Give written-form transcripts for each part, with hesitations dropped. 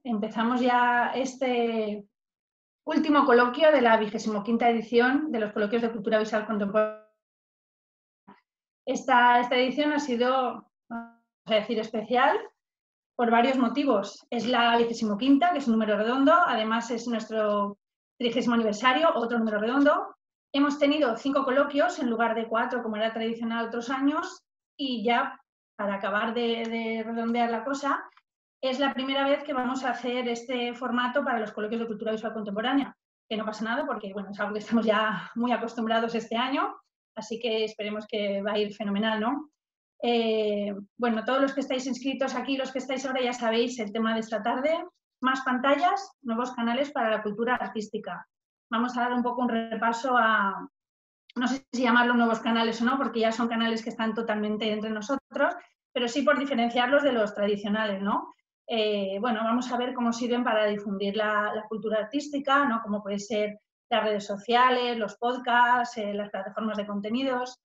Empezamos ya este último coloquio de la 25ª edición de los coloquios de cultura visual contemporánea. Esta edición ha sido, vamos a decir, especial por varios motivos. Es la 25ª, que es un número redondo, además es nuestro 30º aniversario, otro número redondo. Hemos tenido 5 coloquios en lugar de 4, como era tradicional otros años, y ya para acabar de redondear la cosa, es la primera vez que vamos a hacer este formato para los coloquios de cultura visual contemporánea, que no pasa nada porque bueno, es algo que estamos ya muy acostumbrados este año, así que esperemos que va a ir fenomenal, ¿no? Bueno, todos los que estáis inscritos aquí, los que estáis ahora ya sabéis el tema de esta tarde, más pantallas, nuevos canales para la cultura artística. Vamos a dar un poco un repaso a, no sé si llamarlos nuevos canales o no, porque ya son canales que están totalmente entre nosotros, pero sí por diferenciarlos de los tradicionales, ¿no? Bueno, vamos a ver cómo sirven para difundir la cultura artística, ¿no? Como puede ser las redes sociales, los podcasts, las plataformas de contenidos.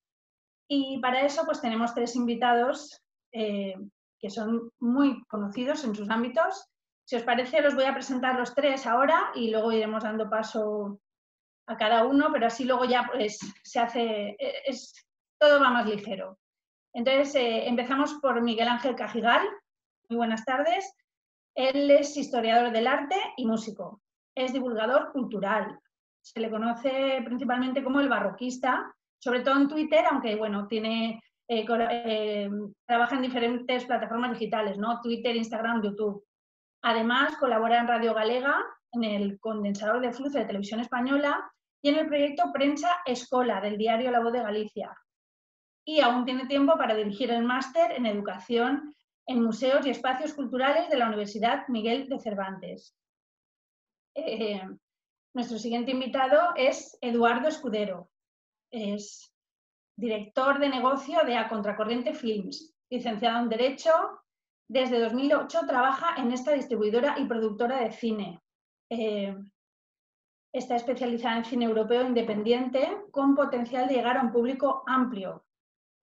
Y para eso, pues tenemos 3 invitados que son muy conocidos en sus ámbitos. Si os parece, los voy a presentar los 3 ahora y luego iremos dando paso a cada uno, pero así luego ya pues se hace, todo va más ligero. Entonces, empezamos por Miguel Ángel Cajigal. Muy buenas tardes. Él es historiador del arte y músico. Es divulgador cultural. Se le conoce principalmente como el barroquista, sobre todo en Twitter, aunque bueno, trabaja en diferentes plataformas digitales, ¿no? Twitter, Instagram, YouTube. Además, colabora en Radio Galega, en el Condensador de Flujo de Televisión Española y en el proyecto Prensa Escola del diario La Voz de Galicia. Y aún tiene tiempo para dirigir el máster en Educación en Museos y Espacios Culturales de la Universidad Miguel de Cervantes. Nuestro siguiente invitado es Eduardo Escudero. Es director de negocio de A Contracorriente Films, licenciado en Derecho. Desde 2008 trabaja en esta distribuidora y productora de cine. Está especializada en cine europeo independiente con potencial de llegar a un público amplio.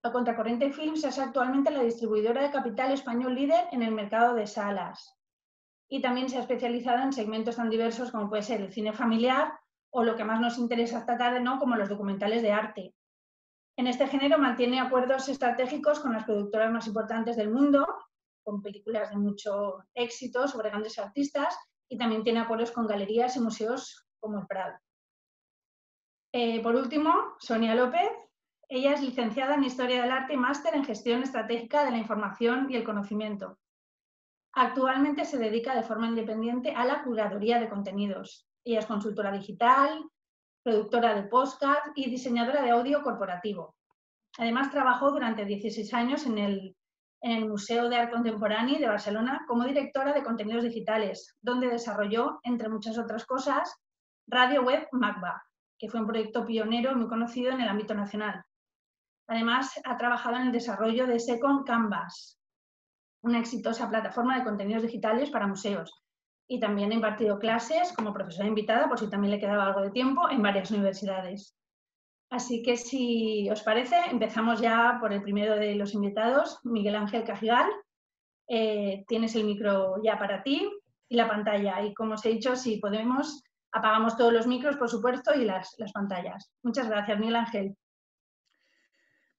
A Contracorriente Films es actualmente la distribuidora de capital español líder en el mercado de salas. Y también se ha especializado en segmentos tan diversos como puede ser el cine familiar o lo que más nos interesa esta tarde, ¿no? Como los documentales de arte. En este género mantiene acuerdos estratégicos con las productoras más importantes del mundo, con películas de mucho éxito sobre grandes artistas, y también tiene acuerdos con galerías y museos como el Prado. Por último, Sonia López. Ella es licenciada en Historia del Arte y máster en Gestión Estratégica de la Información y el Conocimiento. Actualmente se dedica de forma independiente a la curaduría de contenidos. Ella es consultora digital, productora de podcast y diseñadora de audio corporativo. Además, trabajó durante 16 años en el Museo de Arte Contemporáneo de Barcelona como directora de contenidos digitales, donde desarrolló, entre muchas otras cosas, Radio Web MACBA, que fue un proyecto pionero muy conocido en el ámbito nacional. Además, ha trabajado en el desarrollo de Second Canvas, una exitosa plataforma de contenidos digitales para museos. Y también ha impartido clases como profesora invitada, por si también le quedaba algo de tiempo, en varias universidades. Así que, si os parece, empezamos ya por el primero de los invitados, Miguel Ángel Cajigal. Tienes el micro ya para ti y la pantalla. Y como os he dicho, si podemos, apagamos todos los micros, por supuesto, y las pantallas. Muchas gracias, Miguel Ángel.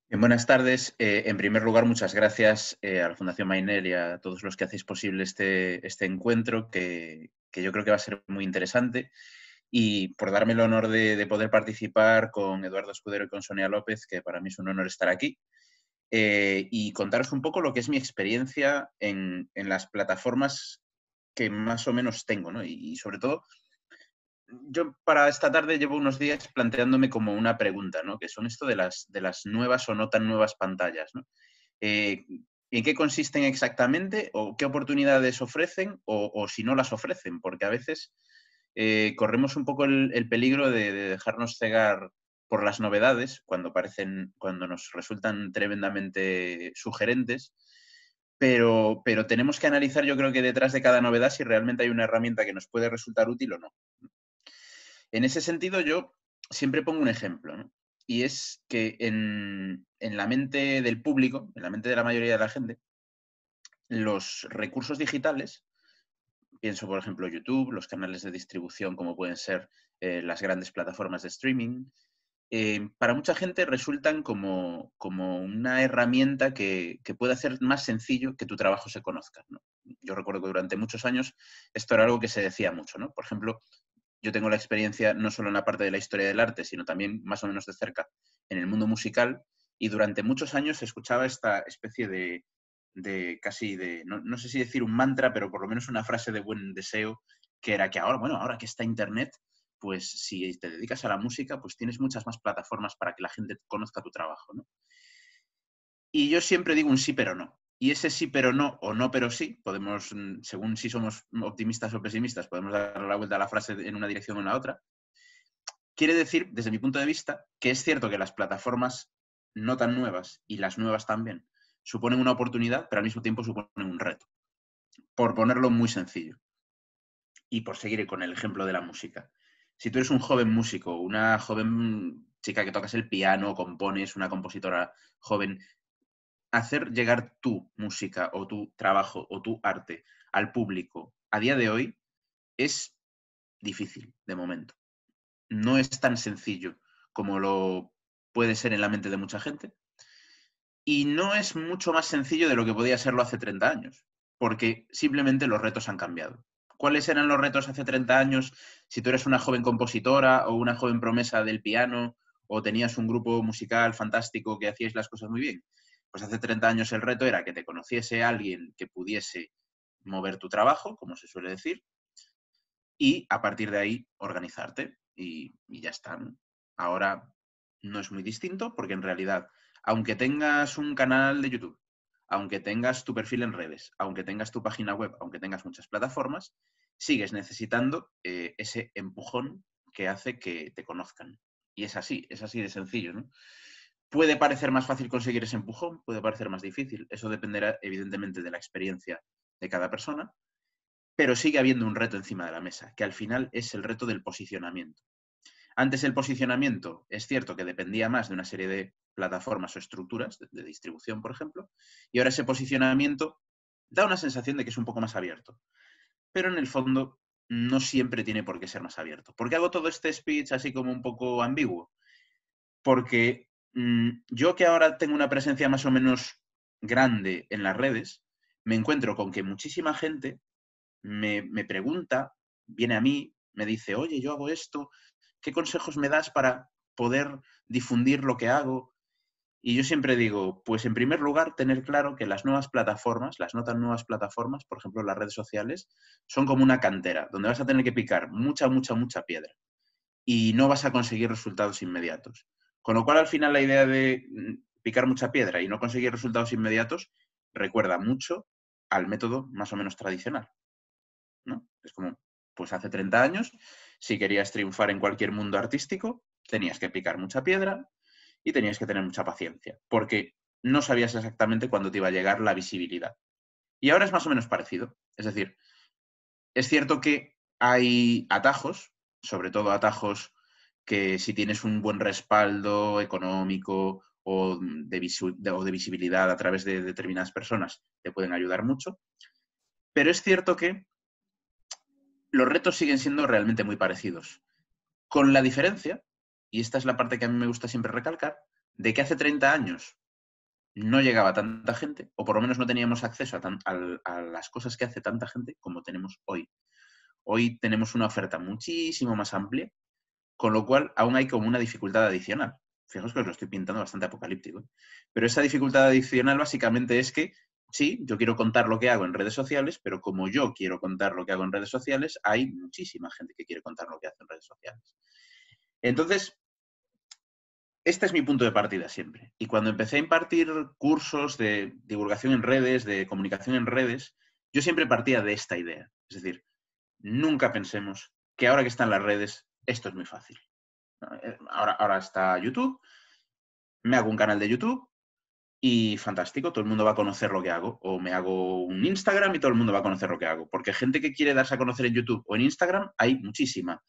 Buenas tardes. En primer lugar, muchas gracias a la Fundación Mainer y a todos los que hacéis posible este encuentro, que yo creo que va a ser muy interesante, y por darme el honor de poder participar con Eduardo Escudero y con Sonia López, que para mí es un honor estar aquí, y contaros un poco lo que es mi experiencia en las plataformas que más o menos tengo, ¿no? Y sobre todo, yo para esta tarde llevo unos días planteándome como una pregunta, ¿no? Que son esto de las nuevas o no tan nuevas pantallas, ¿no? ¿En qué consisten exactamente o qué oportunidades ofrecen o si no las ofrecen? Porque a veces corremos un poco el peligro de dejarnos cegar por las novedades cuando nos resultan tremendamente sugerentes, pero tenemos que analizar, yo creo que detrás de cada novedad, si realmente hay una herramienta que nos puede resultar útil o no. En ese sentido, yo siempre pongo un ejemplo, ¿no? Y es que en la mente del público, en la mente de la mayoría de la gente, los recursos digitales Pienso, por ejemplo, YouTube, los canales de distribución como pueden ser las grandes plataformas de streaming. Para mucha gente resultan como una herramienta que puede hacer más sencillo que tu trabajo se conozca, ¿no? Yo recuerdo que durante muchos años esto era algo que se decía mucho, ¿no? Por ejemplo, yo tengo la experiencia no solo en la parte de la historia del arte, sino también más o menos de cerca en el mundo musical, y durante muchos años se escuchaba esta especie de casi de, no sé si decir un mantra, pero por lo menos una frase de buen deseo, que era que ahora, bueno, ahora que está Internet, pues si te dedicas a la música, pues tienes muchas más plataformas para que la gente conozca tu trabajo, ¿no? Y yo siempre digo un sí pero no. Y ese sí pero no o no pero sí, podemos, según si somos optimistas o pesimistas, podemos dar la vuelta a la frase en una dirección o en la otra. Quiere decir, desde mi punto de vista, que es cierto que las plataformas no tan nuevas y las nuevas también suponen una oportunidad, pero al mismo tiempo suponen un reto. Por ponerlo muy sencillo y por seguir con el ejemplo de la música. Si tú eres un joven músico, una joven chica que tocas el piano, compones, una compositora joven, hacer llegar tu música o tu trabajo o tu arte al público a día de hoy es difícil de momento. No es tan sencillo como lo puede ser en la mente de mucha gente. Y no es mucho más sencillo de lo que podía serlo hace 30 años, porque simplemente los retos han cambiado. ¿Cuáles eran los retos hace 30 años si tú eres una joven compositora o una joven promesa del piano o tenías un grupo musical fantástico que hacíais las cosas muy bien? Pues hace 30 años el reto era que te conociese alguien que pudiese mover tu trabajo, como se suele decir, y a partir de ahí organizarte y ya está, ¿no? Ahora no es muy distinto porque en realidad, aunque tengas un canal de YouTube, aunque tengas tu perfil en redes, aunque tengas tu página web, aunque tengas muchas plataformas, sigues necesitando ese empujón que hace que te conozcan. Y es así de sencillo, ¿no? Puede parecer más fácil conseguir ese empujón, puede parecer más difícil. Eso dependerá evidentemente de la experiencia de cada persona, pero sigue habiendo un reto encima de la mesa, que al final es el reto del posicionamiento. Antes el posicionamiento es cierto que dependía más de una serie de plataformas o estructuras de distribución, por ejemplo, y ahora ese posicionamiento da una sensación de que es un poco más abierto. Pero en el fondo no siempre tiene por qué ser más abierto. ¿Por qué hago todo este speech así como un poco ambiguo? Porque yo que ahora tengo una presencia más o menos grande en las redes, me encuentro con que muchísima gente me pregunta, viene a mí, me dice, oye, yo hago esto, ¿qué consejos me das para poder difundir lo que hago? Y yo siempre digo, pues en primer lugar, tener claro que las nuevas plataformas, las no tan nuevas plataformas, por ejemplo, las redes sociales, son como una cantera, donde vas a tener que picar mucha, mucha, mucha piedra y no vas a conseguir resultados inmediatos. Con lo cual, al final, la idea de picar mucha piedra y no conseguir resultados inmediatos recuerda mucho al método más o menos tradicional, ¿no? Es como, pues hace 30 años, si querías triunfar en cualquier mundo artístico, tenías que picar mucha piedra y tenías que tener mucha paciencia, porque no sabías exactamente cuándo te iba a llegar la visibilidad. Y ahora es más o menos parecido. Es decir, es cierto que hay atajos, sobre todo atajos que si tienes un buen respaldo económico o de visibilidad a través de determinadas personas, te pueden ayudar mucho. Pero es cierto que los retos siguen siendo realmente muy parecidos, con la diferencia, y esta es la parte que a mí me gusta siempre recalcar, de que hace 30 años no llegaba tanta gente, o por lo menos no teníamos acceso a las cosas que hace tanta gente como tenemos hoy. Hoy tenemos una oferta muchísimo más amplia, con lo cual aún hay como una dificultad adicional. Fijaos que os lo estoy pintando bastante apocalíptico, ¿eh? Pero esa dificultad adicional básicamente es que sí, yo quiero contar lo que hago en redes sociales, pero como yo quiero contar lo que hago en redes sociales, hay muchísima gente que quiere contar lo que hace en redes sociales. Entonces, este es mi punto de partida siempre. Y cuando empecé a impartir cursos de divulgación en redes, de comunicación en redes, yo siempre partía de esta idea. Es decir, nunca pensemos que ahora que están las redes, esto es muy fácil. Ahora está YouTube, me hago un canal de YouTube y fantástico, todo el mundo va a conocer lo que hago. O me hago un Instagram y todo el mundo va a conocer lo que hago. Porque gente que quiere darse a conocer en YouTube o en Instagram hay muchísima.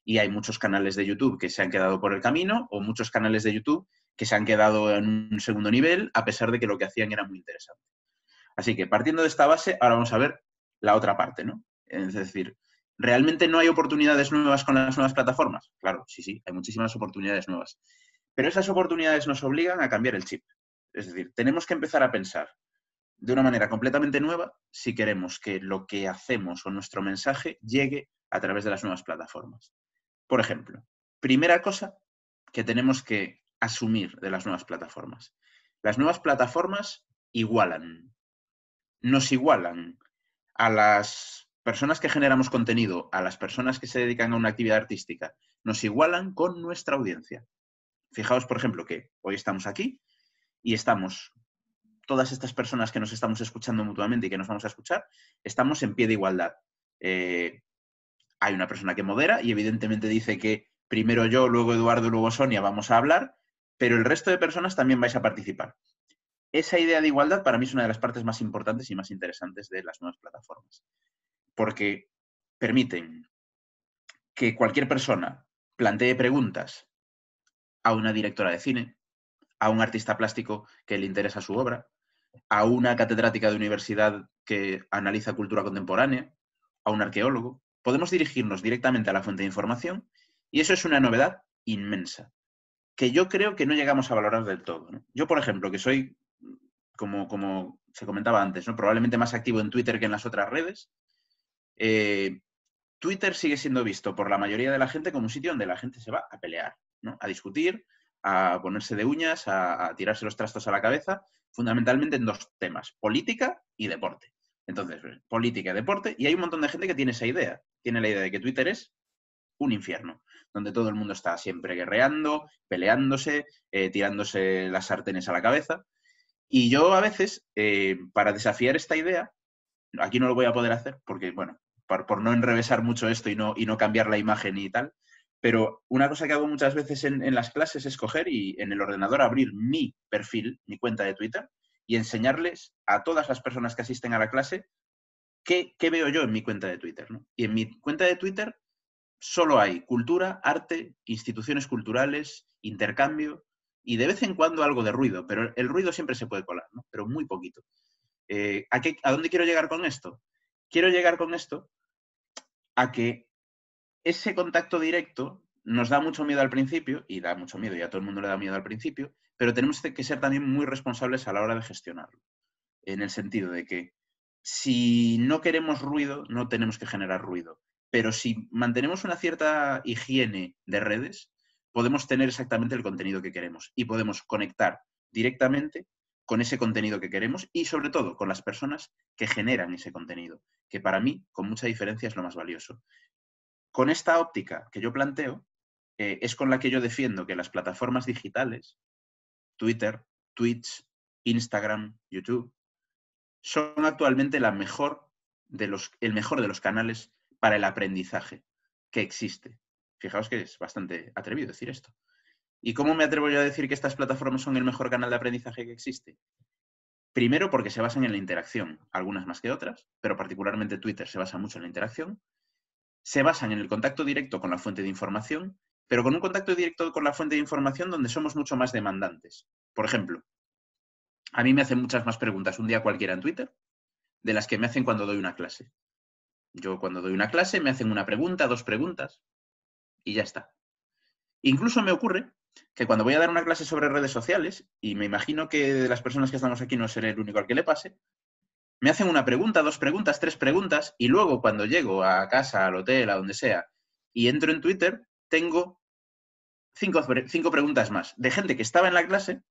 Y hay muchos canales de YouTube que se han quedado por el camino o muchos canales de YouTube que se han quedado en un segundo nivel a pesar de que lo que hacían era muy interesante. Así que partiendo de esta base, ahora vamos a ver la otra parte, ¿no? Es decir, ¿realmente no hay oportunidades nuevas con las nuevas plataformas? Claro, sí, hay muchísimas oportunidades nuevas. Pero esas oportunidades nos obligan a cambiar el chip. Es decir, tenemos que empezar a pensar de una manera completamente nueva si queremos que lo que hacemos o nuestro mensaje llegue a través de las nuevas plataformas. Por ejemplo, primera cosa que tenemos que asumir de las nuevas plataformas. Las nuevas plataformas nos igualan a las personas que generamos contenido, a las personas que se dedican a una actividad artística, nos igualan con nuestra audiencia. Fijaos, por ejemplo, que hoy estamos aquí y estamos, todas estas personas que nos estamos escuchando mutuamente y que nos vamos a escuchar, estamos en pie de igualdad. Hay una persona que modera y evidentemente dice que primero yo, luego Eduardo, luego Sonia vamos a hablar, pero el resto de personas también vais a participar. Esa idea de igualdad para mí es una de las partes más importantes y más interesantes de las nuevas plataformas, porque permiten que cualquier persona plantee preguntas a una directora de cine, a un artista plástico que le interesa su obra, a una catedrática de universidad que analiza cultura contemporánea, a un arqueólogo. Podemos dirigirnos directamente a la fuente de información y eso es una novedad inmensa, que yo creo que no llegamos a valorar del todo, ¿no? Yo, por ejemplo, que soy, como se comentaba antes, ¿no?, probablemente más activo en Twitter que en las otras redes, Twitter sigue siendo visto por la mayoría de la gente como un sitio donde la gente se va a pelear, ¿no?, a discutir, a ponerse de uñas, a tirarse los trastos a la cabeza, fundamentalmente en dos temas, política y deporte. Entonces, política y deporte, y hay un montón de gente que tiene esa idea. Tiene la idea de que Twitter es un infierno, donde todo el mundo está siempre guerreando, peleándose, tirándose las sartenes a la cabeza. Y yo a veces, para desafiar esta idea, aquí no lo voy a poder hacer porque, bueno, por no enrevesar mucho esto y no cambiar la imagen y tal, pero una cosa que hago muchas veces en las clases es coger y en el ordenador abrir mi perfil, mi cuenta de Twitter, y enseñarles a todas las personas que asisten a la clase qué veo yo en mi cuenta de Twitter, ¿no? Y en mi cuenta de Twitter solo hay cultura, arte, instituciones culturales, intercambio y de vez en cuando algo de ruido, pero el ruido siempre se puede colar, ¿no?, pero muy poquito. ¿A dónde quiero llegar con esto? Quiero llegar con esto a que ese contacto directo nos da mucho miedo al principio, y da mucho miedo, y a todo el mundo le da miedo al principio, pero tenemos que ser también muy responsables a la hora de gestionarlo. En el sentido de que si no queremos ruido, no tenemos que generar ruido. Pero si mantenemos una cierta higiene de redes, podemos tener exactamente el contenido que queremos y podemos conectar directamente con ese contenido que queremos y sobre todo con las personas que generan ese contenido, que para mí, con mucha diferencia, es lo más valioso. Con esta óptica que yo planteo, es con la que yo defiendo que las plataformas digitales, Twitter, Twitch, Instagram, YouTube, son actualmente el mejor de los canales para el aprendizaje que existe. Fijaos que es bastante atrevido decir esto. ¿Y cómo me atrevo yo a decir que estas plataformas son el mejor canal de aprendizaje que existe? Primero porque se basan en la interacción, algunas más que otras, pero particularmente Twitter se basa mucho en la interacción. Se basan en el contacto directo con la fuente de información, pero con un contacto directo con la fuente de información donde somos mucho más demandantes. Por ejemplo, a mí me hacen muchas más preguntas un día cualquiera en Twitter de las que me hacen cuando doy una clase. Yo cuando doy una clase me hacen una pregunta, dos preguntas y ya está. Incluso me ocurre que cuando voy a dar una clase sobre redes sociales, y me imagino que de las personas que estamos aquí no seré el único al que le pase, me hacen una pregunta, dos preguntas, tres preguntas, y luego cuando llego a casa, al hotel, a donde sea, y entro en Twitter, tengo cinco preguntas más de gente que estaba en la clase,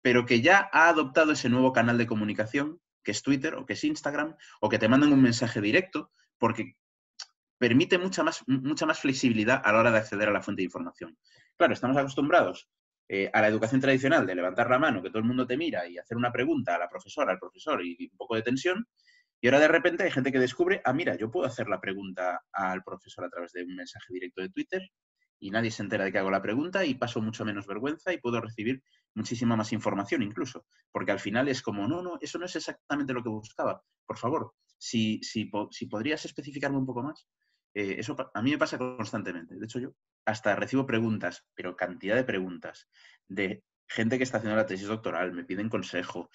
pero que ya ha adoptado ese nuevo canal de comunicación, que es Twitter o que es Instagram, o que te mandan un mensaje directo, porque permite mucha más flexibilidad a la hora de acceder a la fuente de información. Claro, estamos acostumbrados a la educación tradicional de levantar la mano, que todo el mundo te mira y hacer una pregunta a la profesora, al profesor y un poco de tensión. Y ahora de repente hay gente que descubre, mira, yo puedo hacer la pregunta al profesor a través de un mensaje directo de Twitter y nadie se entera de que hago la pregunta y paso mucho menos vergüenza y puedo recibir muchísima más información incluso, porque al final es como, no, eso no es exactamente lo que buscaba. Por favor, si podrías especificarme un poco más. Eso a mí me pasa constantemente. De hecho, yo hasta recibo preguntas, pero cantidad de preguntas, de gente que está haciendo la tesis doctoral, me piden consejo,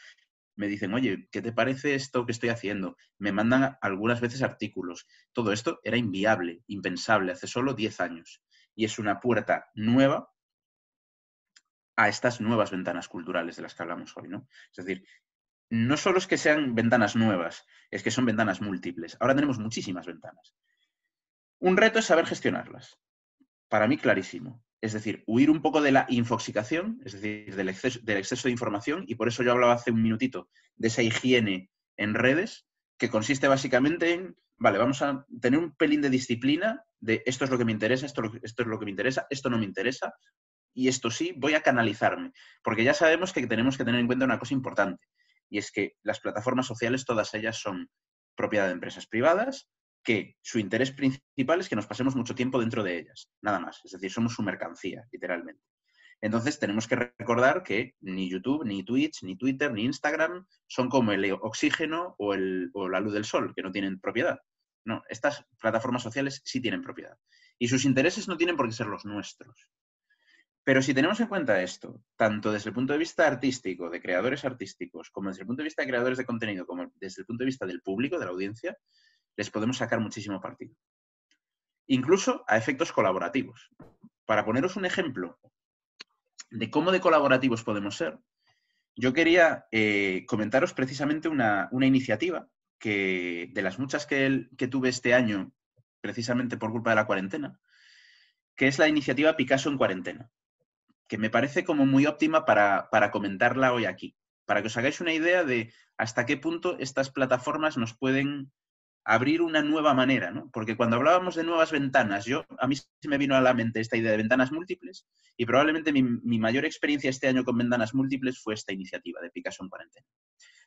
me dicen, oye, ¿qué te parece esto que estoy haciendo? Me mandan algunas veces artículos. Todo esto era inviable, impensable, hace solo 10 años. Y es una puerta nueva a estas nuevas ventanas culturales de las que hablamos hoy, ¿no? Es decir, no solo es que sean ventanas nuevas, es que son ventanas múltiples. Ahora tenemos muchísimas ventanas. Un reto es saber gestionarlas. Para mí, clarísimo. Es decir, huir un poco de la infoxicación, es decir, del exceso de información, y por eso yo hablaba hace un minutito de esa higiene en redes, que consiste básicamente en, vale, vamos a tener un pelín de disciplina de esto es lo que me interesa, esto es lo que me interesa, esto no me interesa, y esto sí, voy a canalizarme. Porque ya sabemos que tenemos que tener en cuenta una cosa importante, y es que las plataformas sociales, todas ellas son propiedad de empresas privadas, que su interés principal es que nos pasemos mucho tiempo dentro de ellas, nada más. Es decir, somos su mercancía, literalmente. Entonces tenemos que recordar que ni YouTube, ni Twitch, ni Twitter, ni Instagram son como el oxígeno o la luz del sol, que no tienen propiedad. No, estas plataformas sociales sí tienen propiedad. Y sus intereses no tienen por qué ser los nuestros. Pero si tenemos en cuenta esto, tanto desde el punto de vista artístico, de creadores artísticos, como desde el punto de vista de creadores de contenido, como desde el punto de vista del público, de la audiencia, les podemos sacar muchísimo partido. Incluso a efectos colaborativos. Para poneros un ejemplo de cómo de colaborativos podemos ser, yo quería comentaros precisamente una iniciativa que, de las muchas que tuve este año, precisamente por culpa de la cuarentena, que es la iniciativa Picasso en cuarentena, que me parece como muy óptima para comentarla hoy aquí, para que os hagáis una idea de hasta qué punto estas plataformas nos pueden abrir una nueva manera, ¿no? Porque cuando hablábamos de nuevas ventanas, a mí se me vino a la mente esta idea de ventanas múltiples y probablemente mi mayor experiencia este año con ventanas múltiples fue esta iniciativa de Picasso en cuarentena.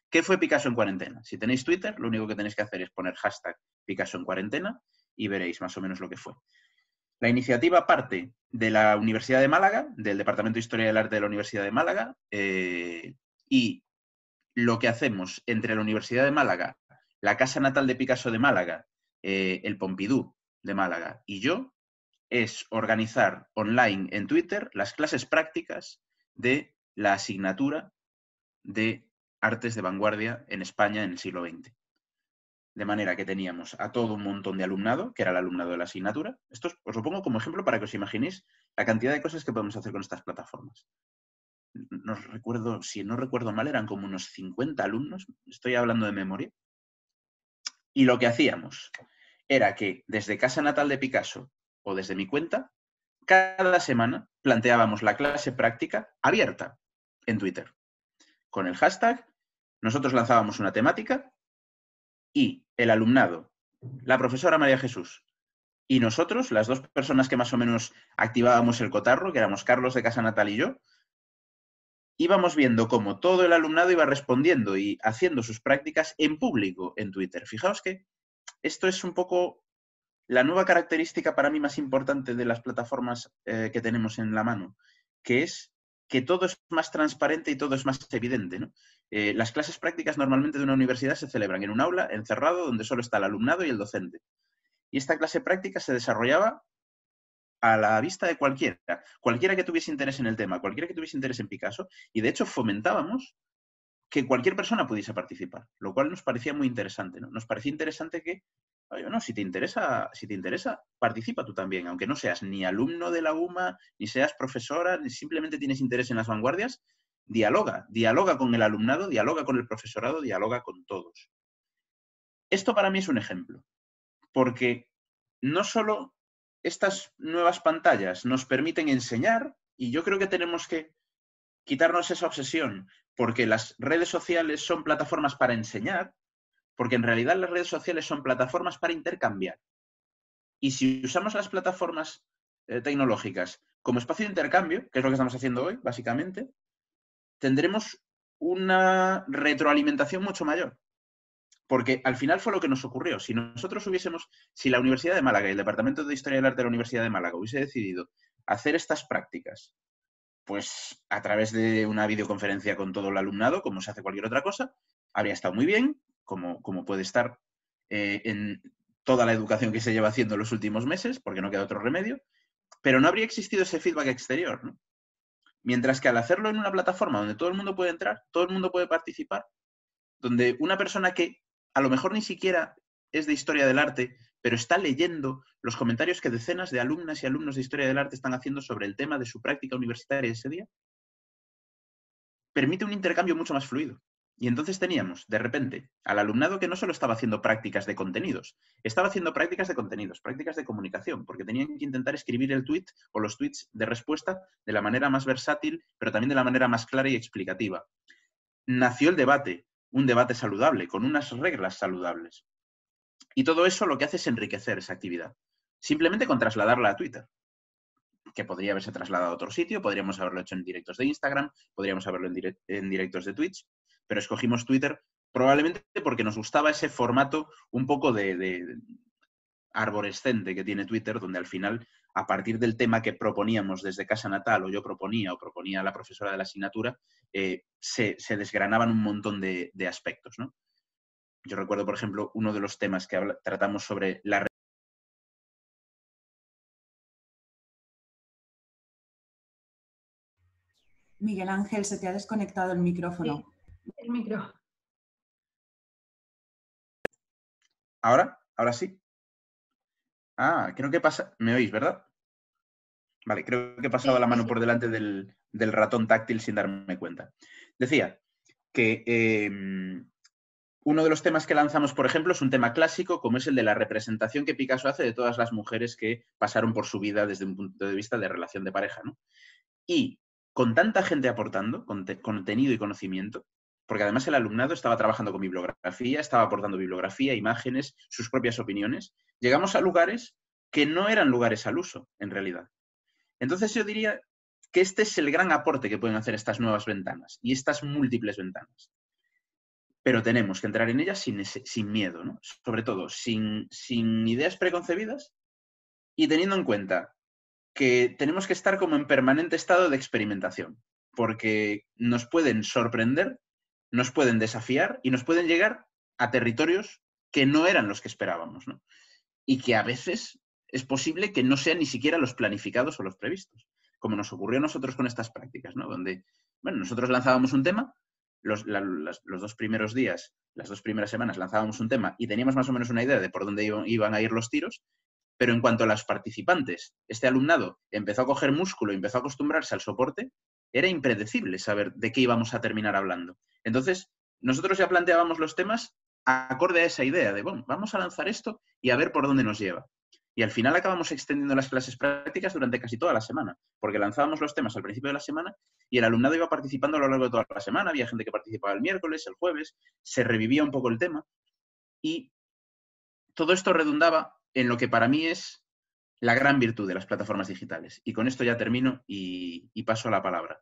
¿Qué fue Picasso en cuarentena? Si tenéis Twitter, lo único que tenéis que hacer es poner hashtag Picasso en cuarentena y veréis más o menos lo que fue. La iniciativa parte de la Universidad de Málaga, del Departamento de Historia del Arte de la Universidad de Málaga, y lo que hacemos entre la Universidad de Málaga, la Casa Natal de Picasso de Málaga, el Pompidou de Málaga y yo, es organizar online en Twitter las clases prácticas de la asignatura de artes de vanguardia en España en el siglo XX. De manera que teníamos a todo un montón de alumnado, que era el alumnado de la asignatura. Esto os lo pongo como ejemplo para que os imaginéis la cantidad de cosas que podemos hacer con estas plataformas. Si no recuerdo mal, eran como unos 50 alumnos, estoy hablando de memoria. Y lo que hacíamos era que desde Casa Natal de Picasso o desde mi cuenta, cada semana planteábamos la clase práctica abierta en Twitter. Con el hashtag, nosotros lanzábamos una temática y el alumnado, la profesora María Jesús y nosotros, las dos personas que más o menos activábamos el cotarro, que éramos Carlos de Casa Natal y yo, íbamos viendo cómo todo el alumnado iba respondiendo y haciendo sus prácticas en público en Twitter. Fijaos que esto es un poco la nueva característica para mí más importante de las plataformas que tenemos en la mano, que es que todo es más transparente y todo es más evidente, ¿no? Las clases prácticas normalmente de una universidad se celebran en un aula encerrado donde solo está el alumnado y el docente. Y esta clase práctica se desarrollaba a la vista de cualquiera que tuviese interés en el tema, cualquiera que tuviese interés en Picasso, y de hecho fomentábamos que cualquier persona pudiese participar, lo cual nos parecía muy interesante, ¿no? Nos parecía interesante que, oye, no, si te interesa, participa tú también, aunque no seas ni alumno de la UMA, ni seas profesora, ni simplemente tienes interés en las vanguardias, dialoga con el alumnado, dialoga con el profesorado, dialoga con todos. Esto para mí es un ejemplo, porque no solo estas nuevas pantallas nos permiten enseñar, y yo creo que tenemos que quitarnos esa obsesión, porque las redes sociales son plataformas para enseñar, porque en realidad las redes sociales son plataformas para intercambiar. Y si usamos las plataformas tecnológicas como espacio de intercambio, que es lo que estamos haciendo hoy, básicamente, tendremos una retroalimentación mucho mayor. Porque al final fue lo que nos ocurrió. Si la Universidad de Málaga y el Departamento de Historia del Arte de la Universidad de Málaga hubiese decidido hacer estas prácticas, pues a través de una videoconferencia con todo el alumnado, como se hace cualquier otra cosa, habría estado muy bien, como puede estar en toda la educación que se lleva haciendo en los últimos meses, porque no queda otro remedio, pero no habría existido ese feedback exterior, ¿no? Mientras que al hacerlo en una plataforma donde todo el mundo puede entrar, todo el mundo puede participar, donde una persona que a lo mejor ni siquiera es de historia del arte, pero está leyendo los comentarios que decenas de alumnas y alumnos de historia del arte están haciendo sobre el tema de su práctica universitaria ese día, permite un intercambio mucho más fluido. Y entonces teníamos, de repente, al alumnado que no solo estaba haciendo prácticas de contenidos, estaba haciendo prácticas de contenidos, prácticas de comunicación, porque tenían que intentar escribir el tweet o los tweets de respuesta de la manera más versátil, pero también de la manera más clara y explicativa. Nació el debate, un debate saludable, con unas reglas saludables. Y todo eso lo que hace es enriquecer esa actividad, simplemente con trasladarla a Twitter, que podría haberse trasladado a otro sitio, podríamos haberlo hecho en directos de Instagram, podríamos haberlo en directos de Twitch, pero escogimos Twitter probablemente porque nos gustaba ese formato un poco de arborescente que tiene Twitter, donde al final, a partir del tema que proponíamos desde casa natal, o yo proponía, o proponía la profesora de la asignatura, se desgranaban un montón de aspectos, ¿no? Yo recuerdo, por ejemplo, uno de los temas que tratamos sobre la... Miguel Ángel, se te ha desconectado el micrófono. Sí, el micro. ¿Ahora? ¿Ahora sí? Ah, creo que pasa... ¿Me oís, verdad? Vale, creo que he pasado la mano por delante del ratón táctil sin darme cuenta. Decía que uno de los temas que lanzamos, por ejemplo, es un tema clásico, como es el de la representación que Picasso hace de todas las mujeres que pasaron por su vida desde un punto de vista de relación de pareja, ¿no? Y con tanta gente aportando contenido y conocimiento, porque además el alumnado estaba trabajando con bibliografía, estaba aportando bibliografía, imágenes, sus propias opiniones, llegamos a lugares que no eran lugares al uso, en realidad. Entonces yo diría que este es el gran aporte que pueden hacer estas nuevas ventanas y estas múltiples ventanas. Pero tenemos que entrar en ellas sin miedo, ¿no? Sobre todo, sin ideas preconcebidas y teniendo en cuenta que tenemos que estar como en permanente estado de experimentación, porque nos pueden sorprender, nos pueden desafiar y nos pueden llegar a territorios que no eran los que esperábamos, ¿no? Y que a veces es posible que no sean ni siquiera los planificados o los previstos, como nos ocurrió a nosotros con estas prácticas, ¿no? Donde, bueno, nosotros lanzábamos un tema, los 2 primeros días, las 2 primeras semanas lanzábamos un tema y teníamos más o menos una idea de por dónde iban a ir los tiros, pero en cuanto a los participantes, este alumnado empezó a coger músculo y empezó a acostumbrarse al soporte, era impredecible saber de qué íbamos a terminar hablando. Entonces, nosotros ya planteábamos los temas acorde a esa idea de, bueno, vamos a lanzar esto y a ver por dónde nos lleva. Y al final acabamos extendiendo las clases prácticas durante casi toda la semana, porque lanzábamos los temas al principio de la semana y el alumnado iba participando a lo largo de toda la semana. Había gente que participaba el miércoles, el jueves, se revivía un poco el tema y todo esto redundaba en lo que para mí es la gran virtud de las plataformas digitales. Y con esto ya termino y paso la palabra.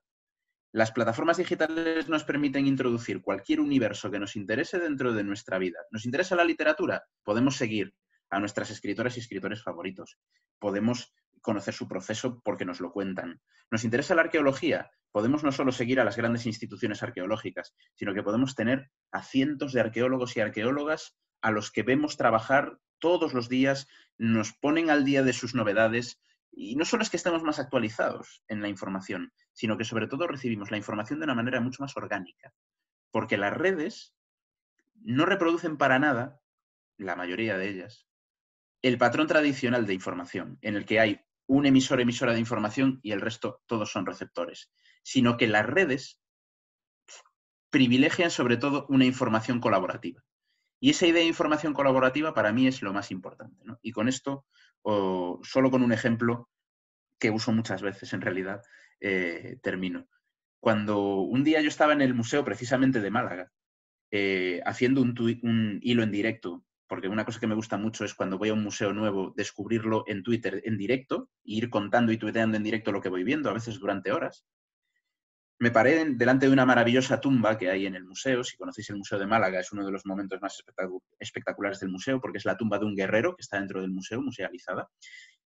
Las plataformas digitales nos permiten introducir cualquier universo que nos interese dentro de nuestra vida. ¿Nos interesa la literatura? Podemos seguir a nuestras escritoras y escritores favoritos. Podemos conocer su proceso porque nos lo cuentan. ¿Nos interesa la arqueología? Podemos no solo seguir a las grandes instituciones arqueológicas, sino que podemos tener a cientos de arqueólogos y arqueólogas a los que vemos trabajar todos los días, nos ponen al día de sus novedades. Y no solo es que estemos más actualizados en la información, sino que sobre todo recibimos la información de una manera mucho más orgánica. Porque las redes no reproducen para nada, la mayoría de ellas, el patrón tradicional de información, en el que hay un emisora de información y el resto todos son receptores. Sino que las redes privilegian sobre todo una información colaborativa. Y esa idea de información colaborativa para mí es lo más importante, ¿no? Y con esto, solo con un ejemplo que uso muchas veces en realidad, termino. Cuando un día yo estaba en el museo precisamente de Málaga, haciendo un hilo en directo, porque una cosa que me gusta mucho es cuando voy a un museo nuevo, descubrirlo en Twitter en directo, e ir contando y tuiteando en directo lo que voy viendo, a veces durante horas. Me paré delante de una maravillosa tumba que hay en el museo. Si conocéis el Museo de Málaga, es uno de los momentos más espectaculares del museo, porque es la tumba de un guerrero que está dentro del museo, musealizada.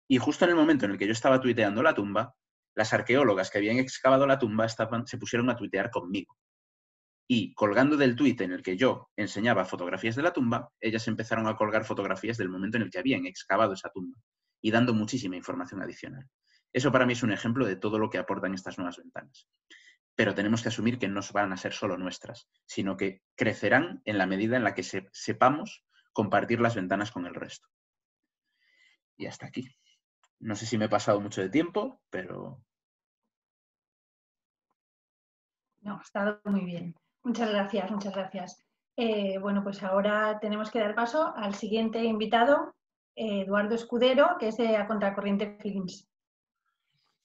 Y justo en el momento en el que yo estaba tuiteando la tumba, las arqueólogas que habían excavado la tumba se pusieron a tuitear conmigo. Y colgando del tuit en el que yo enseñaba fotografías de la tumba, ellas empezaron a colgar fotografías del momento en el que habían excavado esa tumba y dando muchísima información adicional. Eso para mí es un ejemplo de todo lo que aportan estas nuevas ventanas. pero tenemos que asumir que no van a ser solo nuestras, sino que crecerán en la medida en la que sepamos compartir las ventanas con el resto. Y hasta aquí. No sé si me he pasado mucho de tiempo, pero... No, ha estado muy bien. Muchas gracias, muchas gracias. Bueno, pues ahora tenemos que dar paso al siguiente invitado, Eduardo Escudero, que es de A Contracorriente Films.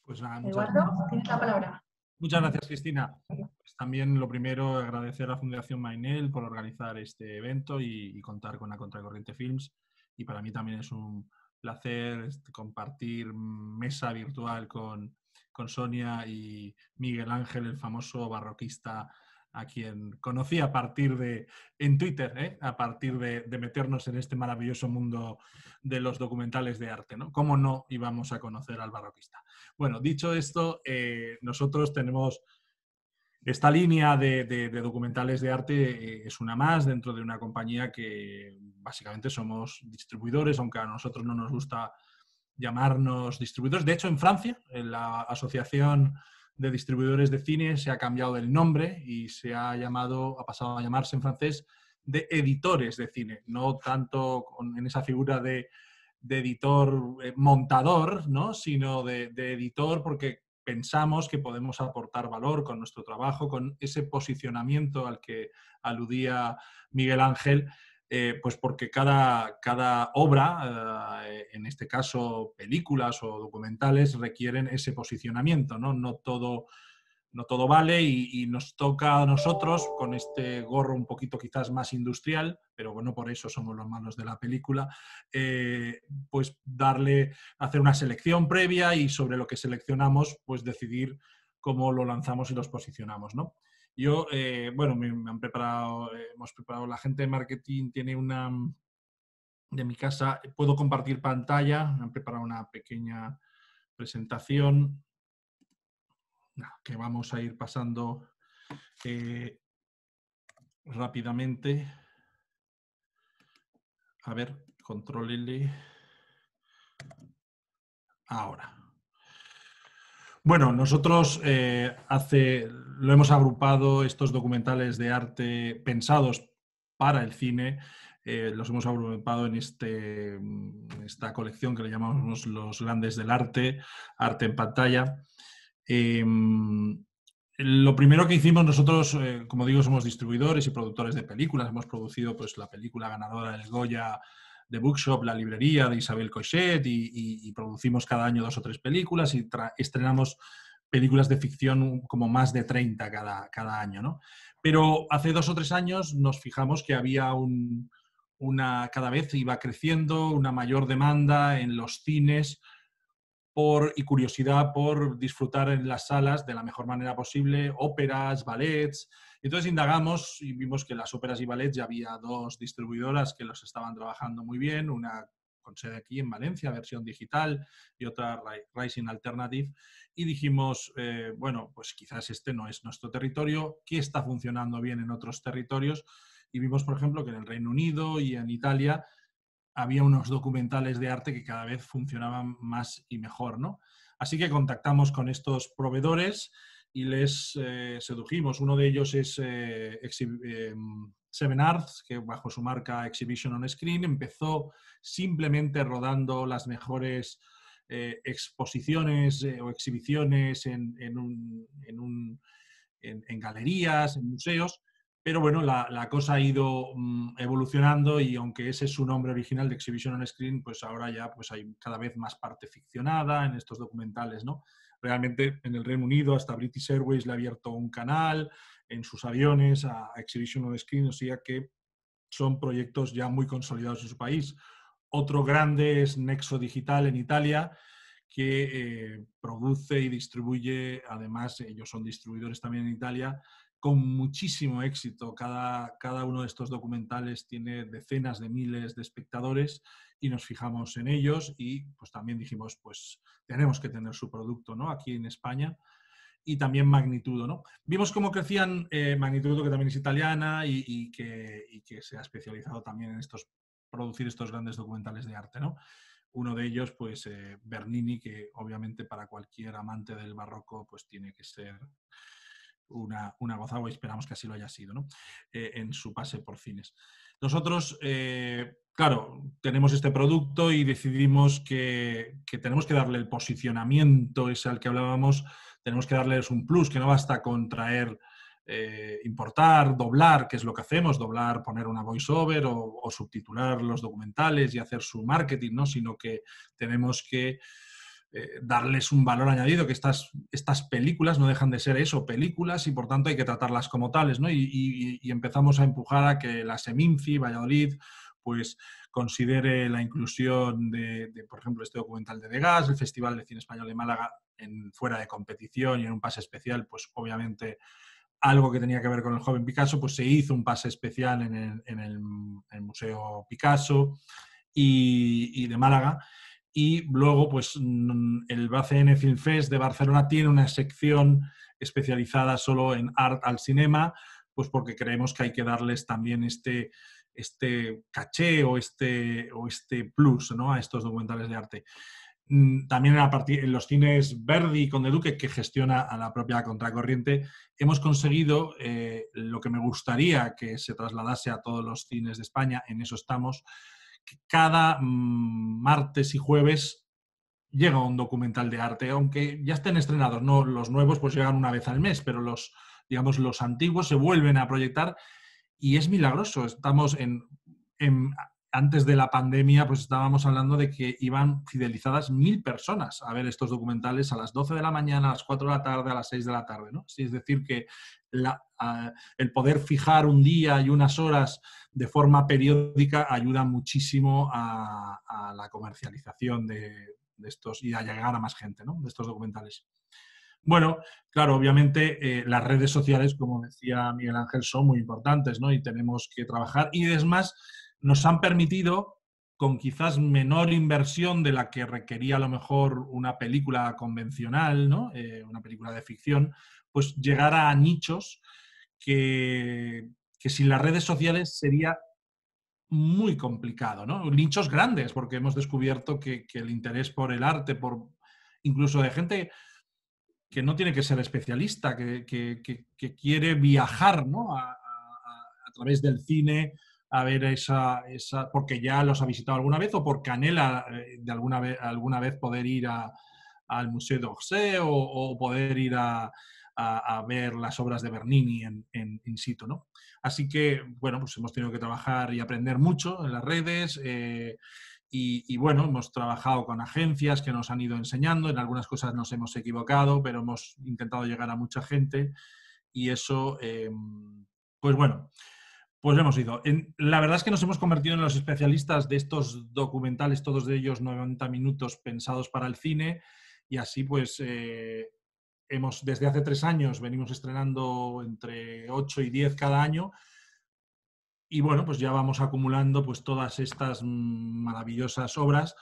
Pues nada, Eduardo, tienes la palabra. muchas gracias, Cristina. Pues también lo primero, agradecer a Fundación Mainel por organizar este evento y contar con A Contracorriente Films. Y para mí también es un placer compartir mesa virtual con Sonia y Miguel Ángel, el famoso barroquista a quien conocí a partir en Twitter, a partir de meternos en este maravilloso mundo de los documentales de arte, ¿no? ¿Cómo no íbamos a conocer al barroquista? Bueno, dicho esto, nosotros tenemos esta línea de documentales de arte, es una más dentro de una compañía que básicamente somos distribuidores, aunque a nosotros no nos gusta llamarnos distribuidores. De hecho, en Francia, en la Asociación de Distribuidores de Cine se ha cambiado el nombre y ha pasado a llamarse en francés de editores de cine, no tanto en esa figura de editor montador, ¿no? Sino de editor porque pensamos que podemos aportar valor con nuestro trabajo, con ese posicionamiento al que aludía Miguel Ángel, pues porque cada obra, en este caso películas o documentales, requieren ese posicionamiento, ¿no? No todo vale y nos toca a nosotros, con este gorro un poquito quizás más industrial, pero bueno, por eso somos los malos de la película, pues hacer una selección previa y sobre lo que seleccionamos, pues decidir cómo lo lanzamos y los posicionamos, ¿no? Yo, bueno, hemos preparado, la gente de marketing tiene de mi casa, puedo compartir pantalla, me han preparado una pequeña presentación que vamos a ir pasando rápidamente. A ver, control L. Ahora. Bueno, nosotros lo hemos agrupado, estos documentales de arte pensados para el cine, los hemos agrupado en esta colección que le llamamos Los Grandes del Arte, Arte en Pantalla. Lo primero que hicimos nosotros, como digo, somos distribuidores y productores de películas. Hemos producido pues, la película ganadora del Goya de Bookshop, La Librería, de Isabel Coixet, y producimos cada año 2 o 3 películas y estrenamos películas de ficción como más de 30 cada año, ¿no? Pero hace 2 o 3 años nos fijamos que había cada vez iba creciendo una mayor demanda en los cines y curiosidad por disfrutar en las salas de la mejor manera posible, óperas, ballets. Entonces indagamos y vimos que las óperas y ballets ya había 2 distribuidoras que los estaban trabajando muy bien, una con sede aquí en Valencia, versión digital, y otra Rising Alternative. Y dijimos, bueno, pues quizás este no es nuestro territorio, ¿qué está funcionando bien en otros territorios? Y vimos, por ejemplo, que en el Reino Unido y en Italia había unos documentales de arte que cada vez funcionaban más y mejor, ¿no? Así que contactamos con estos proveedores y les sedujimos. Uno de ellos es Seven Arts, que bajo su marca Exhibition on Screen empezó simplemente rodando las mejores exposiciones o exhibiciones en galerías, en museos. Pero bueno, la cosa ha ido evolucionando y aunque ese es su nombre original de Exhibition on Screen, pues ahora ya pues hay cada vez más parte ficcionada en estos documentales, ¿no? Realmente en el Reino Unido hasta British Airways le ha abierto un canal en sus aviones a Exhibition on Screen, o sea que son proyectos ya muy consolidados en su país. Otro grande es Nexo Digital en Italia, que produce y distribuye, además ellos son distribuidores también en Italia, con muchísimo éxito. Cada uno de estos documentales tiene decenas de miles de espectadores y nos fijamos en ellos y pues también dijimos, pues tenemos que tener su producto, ¿no? Aquí en España. Y también Magnitudo, ¿no? Vimos cómo crecían Magnitudo, que también es italiana y que se ha especializado también en producir estos grandes documentales de arte, ¿no? Uno de ellos, pues, Bernini, que obviamente para cualquier amante del barroco, pues tiene que ser una gozada, y esperamos que así lo haya sido, ¿no? En su pase por cines. Nosotros, claro, tenemos este producto y decidimos que tenemos que darle el posicionamiento ese al que hablábamos, tenemos que darles un plus, que no basta con traer, importar, doblar, que es lo que hacemos, doblar, poner una voiceover o subtitular los documentales y hacer su marketing, ¿no? Sino que tenemos que darles un valor añadido, que estas películas no dejan de ser eso, películas, y por tanto hay que tratarlas como tales, ¿no? Y empezamos a empujar a que la Seminci, Valladolid, pues considere la inclusión de, por ejemplo, este documental de Degas, el Festival de Cine Español de Málaga, fuera de competición y en un pase especial, pues obviamente algo que tenía que ver con el joven Picasso, pues se hizo un pase especial en el Museo Picasso y de Málaga. Y luego, pues, el BCN Film Fest de Barcelona tiene una sección especializada solo en art al cinema, pues porque creemos que hay que darles también este caché o este plus, ¿no? A estos documentales de arte. También en los cines Verdi y Conde Duque, que gestiona a la propia Contracorriente, hemos conseguido lo que me gustaría que se trasladase a todos los cines de España, en eso estamos, que cada martes y jueves llega un documental de arte, aunque ya estén estrenados, no los nuevos pues llegan una vez al mes, pero los antiguos se vuelven a proyectar y es milagroso. Estamos antes de la pandemia, pues estábamos hablando de que iban fidelizadas 1000 personas a ver estos documentales a las 12 de la mañana, a las 4 de la tarde, a las 6 de la tarde, ¿no? Sí, es decir, que el poder fijar un día y unas horas de forma periódica ayuda muchísimo a la comercialización de estos y a llegar a más gente, ¿no? De estos documentales. Bueno, claro, obviamente las redes sociales, como decía Miguel Ángel, son muy importantes, ¿no? Y tenemos que trabajar. Y es más, nos han permitido, con quizás menor inversión de la que requería a lo mejor una película convencional, ¿no? Una película de ficción, pues llegar a nichos que sin las redes sociales sería muy complicado, ¿no? Nichos grandes, porque hemos descubierto que el interés por el arte, incluso de gente que no tiene que ser especialista, que quiere viajar, ¿no? a través del cine a ver porque ya los ha visitado alguna vez o porque anhela de alguna vez poder ir al Museo d'Orsay o poder ir a ver las obras de Bernini in situ, ¿no? Así que, bueno, pues hemos tenido que trabajar y aprender mucho en las redes. Y bueno, hemos trabajado con agencias que nos han ido enseñando, en algunas cosas nos hemos equivocado, pero hemos intentado llegar a mucha gente y eso, pues bueno, pues hemos ido. La verdad es que nos hemos convertido en los especialistas de estos documentales, todos de ellos 90 minutos pensados para el cine y así pues desde hace 3 años venimos estrenando entre 8 y 10 cada año. Y bueno, pues ya vamos acumulando pues todas estas maravillosas obras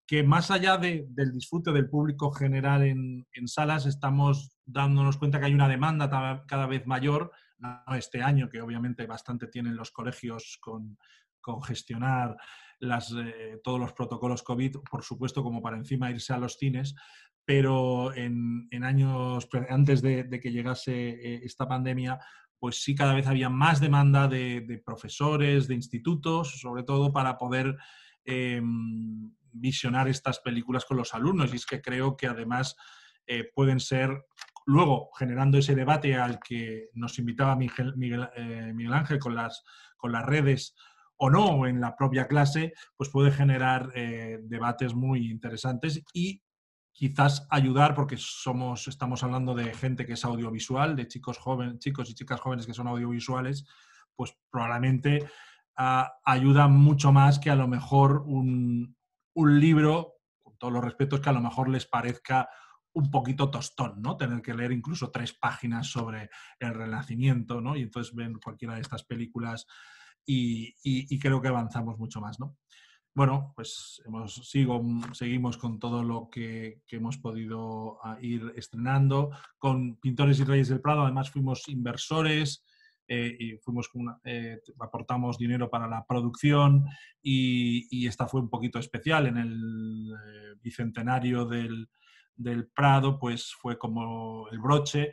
que más allá del disfrute del público general en salas, estamos dándonos cuenta que hay una demanda cada vez mayor, no este año, que obviamente bastante tienen los colegios con gestionar todos los protocolos COVID, por supuesto, como para encima irse a los cines, pero en años antes de que llegase esta pandemia, pues sí cada vez había más demanda de profesores, de institutos, sobre todo para poder visionar estas películas con los alumnos. Y es que creo que además pueden ser, luego generando ese debate al que nos invitaba Miguel Ángel con las redes o no, en la propia clase, pues puede generar debates muy interesantes y quizás ayudar, porque estamos hablando de gente que es audiovisual, de chicos y chicas jóvenes que son audiovisuales, pues probablemente ayuda mucho más que a lo mejor un libro, con todos los respetos, que a lo mejor les parezca un poquito tostón, ¿no? Tener que leer incluso 3 páginas sobre el Renacimiento, ¿no? Y entonces ven cualquiera de estas películas y creo que avanzamos mucho más, ¿no? Bueno, pues seguimos con todo lo que hemos podido ir estrenando. Con Pintores y Reyes del Prado, además fuimos inversores y aportamos dinero para la producción y esta fue un poquito especial. En el bicentenario del Prado, pues fue como el broche.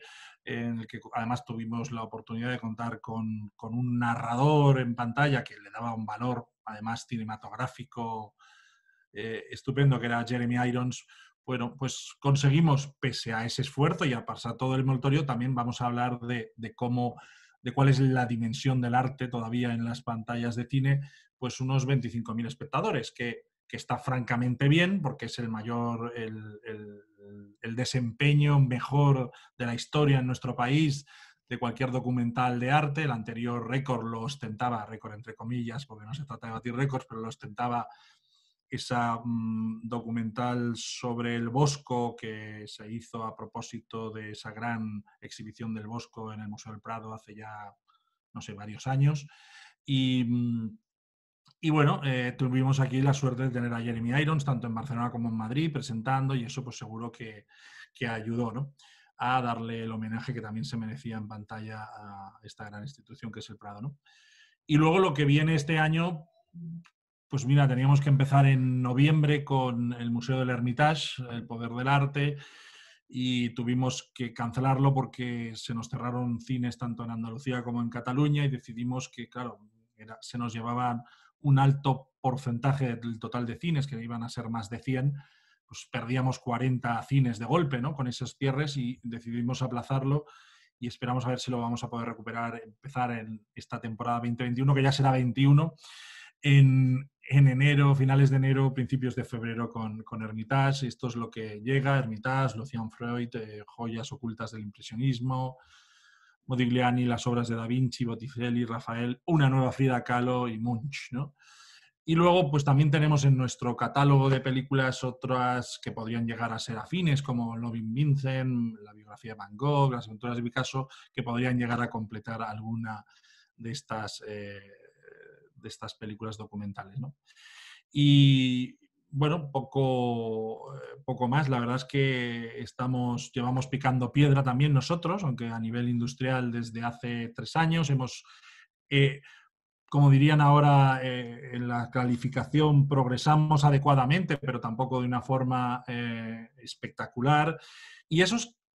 en el que además tuvimos la oportunidad de contar con un narrador en pantalla que le daba un valor, además cinematográfico, estupendo, que era Jeremy Irons. Bueno, pues conseguimos, pese a ese esfuerzo y a pasar todo el envoltorio, también vamos a hablar de cuál es la dimensión del arte todavía en las pantallas de cine, pues unos 25.000 espectadores, que está francamente bien, porque es el mayor, el desempeño mejor de la historia en nuestro país de cualquier documental de arte. El anterior récord lo ostentaba, récord entre comillas, porque no se trata de batir récords, pero lo ostentaba esa documental sobre el Bosco que se hizo a propósito de esa gran exhibición del Bosco en el Museo del Prado hace ya, no sé, varios años. Y bueno, tuvimos aquí la suerte de tener a Jeremy Irons, tanto en Barcelona como en Madrid, presentando, y eso pues seguro que ayudó, ¿no?, a darle el homenaje que también se merecía en pantalla a esta gran institución que es el Prado, ¿no? Y luego lo que viene este año, pues mira, teníamos que empezar en noviembre con el Museo del Hermitage, El Poder del Arte, y tuvimos que cancelarlo porque se nos cerraron cines tanto en Andalucía como en Cataluña y decidimos que, claro, se nos llevaban un alto porcentaje del total de cines, que iban a ser más de 100, pues perdíamos 40 cines de golpe, ¿no?, con esos cierres, y decidimos aplazarlo y esperamos a ver si lo vamos a poder recuperar, empezar en esta temporada 2021, que ya será 21, en enero, finales de enero, principios de febrero con Hermitage. Esto es lo que llega: Hermitage, Lucian Freud, joyas ocultas del impresionismo, Modigliani, las obras de Da Vinci, Botticelli, Rafael, una nueva Frida Kahlo y Munch, ¿no? Y luego, pues también tenemos en nuestro catálogo de películas otras que podrían llegar a ser afines, como Loving Vincent, la biografía de Van Gogh, las aventuras de Picasso, que podrían llegar a completar alguna de estas películas documentales, ¿no? Y bueno, poco más. La verdad es que llevamos picando piedra también nosotros, aunque a nivel industrial desde hace 3 años hemos... como dirían ahora, en la calificación progresamos adecuadamente, pero tampoco de una forma espectacular. Y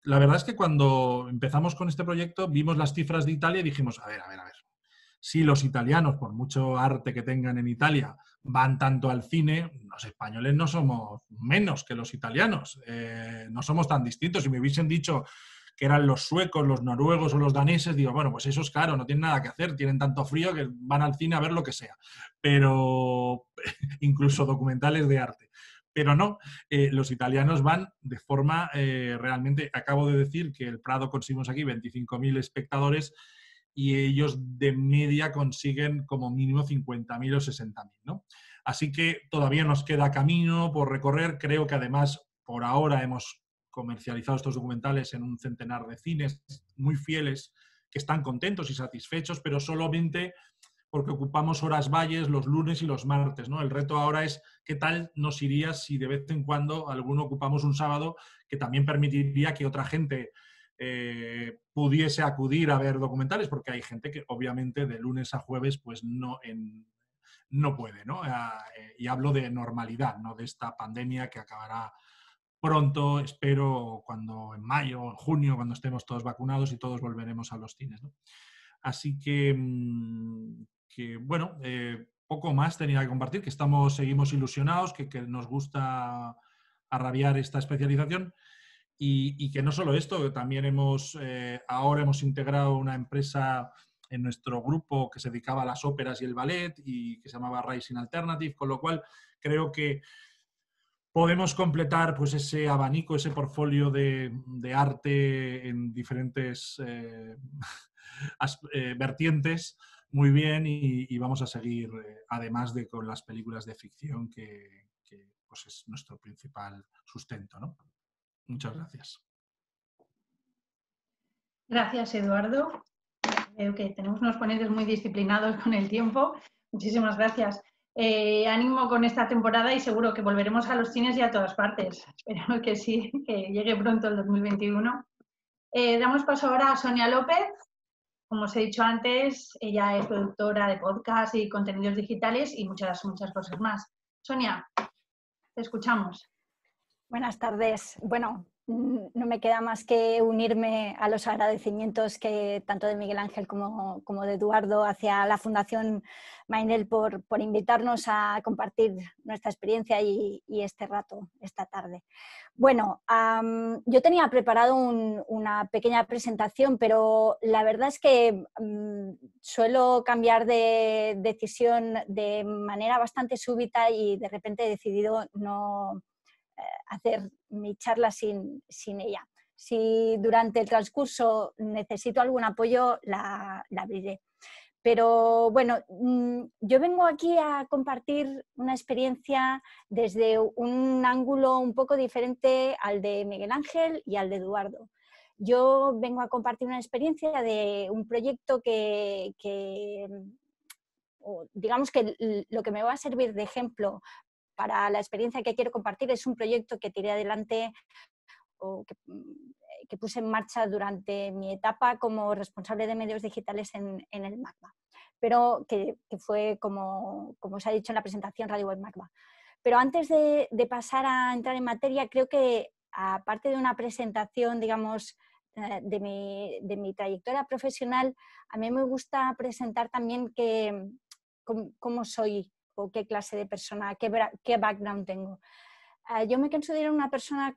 la verdad es que cuando empezamos con este proyecto vimos las cifras de Italia y dijimos, a ver. Si los italianos, por mucho arte que tengan en Italia, van tanto al cine, los españoles no somos menos que los italianos. No somos tan distintos. Si me hubiesen dicho que eran los suecos, los noruegos o los daneses, digo, bueno, pues eso es claro, no tienen nada que hacer, tienen tanto frío que van al cine a ver lo que sea. Pero incluso documentales de arte. Pero no, los italianos van de forma realmente... Acabo de decir que el Prado conseguimos aquí 25.000 espectadores y ellos de media consiguen como mínimo 50.000 o 60.000, ¿no? Así que todavía nos queda camino por recorrer. Creo que además por ahora hemos comercializado estos documentales en un centenar de cines muy fieles que están contentos y satisfechos, pero solamente porque ocupamos horas valles los lunes y los martes, ¿no? El reto ahora es qué tal nos iría si de vez en cuando alguno ocupamos un sábado, que también permitiría que otra gente pudiese acudir a ver documentales, porque hay gente que obviamente de lunes a jueves pues no puede, ¿no? Y hablo de normalidad, no de esta pandemia que acabará pronto, espero, cuando en mayo, en junio, cuando estemos todos vacunados y todos volveremos a los cines, ¿no? Así que bueno, poco más tenía que compartir, que seguimos ilusionados, que nos gusta arrabiar esta especialización. Y que no solo esto, que también ahora hemos integrado una empresa en nuestro grupo que se dedicaba a las óperas y el ballet y que se llamaba Rising Alternative, con lo cual creo que podemos completar pues ese abanico, ese portfolio de arte en diferentes vertientes muy bien, y vamos a seguir, además de con las películas de ficción que pues es nuestro principal sustento, ¿no? Muchas gracias. Gracias, Eduardo. Veo que tenemos unos ponentes muy disciplinados con el tiempo. Muchísimas gracias. Ánimo con esta temporada y seguro que volveremos a los cines y a todas partes. Esperemos que sí, que llegue pronto el 2021. Damos paso ahora a Sonia López. Como os he dicho antes, ella es productora de podcast y contenidos digitales y muchas cosas más. Sonia, te escuchamos. Buenas tardes. Bueno, no me queda más que unirme a los agradecimientos que tanto de Miguel Ángel como de Eduardo hacia la Fundación Mainel por invitarnos a compartir nuestra experiencia y este rato, esta tarde. Bueno, yo tenía preparado una pequeña presentación, pero la verdad es que suelo cambiar de decisión de manera bastante súbita y de repente he decidido no hacer mi charla sin ella. Si durante el transcurso necesito algún apoyo, la abriré. Pero bueno, yo vengo aquí a compartir una experiencia desde un ángulo un poco diferente al de Miguel Ángel y al de Eduardo. Yo vengo a compartir una experiencia de un proyecto que digamos que lo que me va a servir de ejemplo para la experiencia que quiero compartir es un proyecto que tiré adelante o que puse en marcha durante mi etapa como responsable de medios digitales en el MACBA, pero que fue, como se ha dicho en la presentación, Radio Web MACBA. Pero antes de pasar a entrar en materia, creo que aparte de una presentación, digamos, de mi trayectoria profesional, a mí me gusta presentar también cómo soy o qué clase de persona, qué background tengo. Yo me considero una persona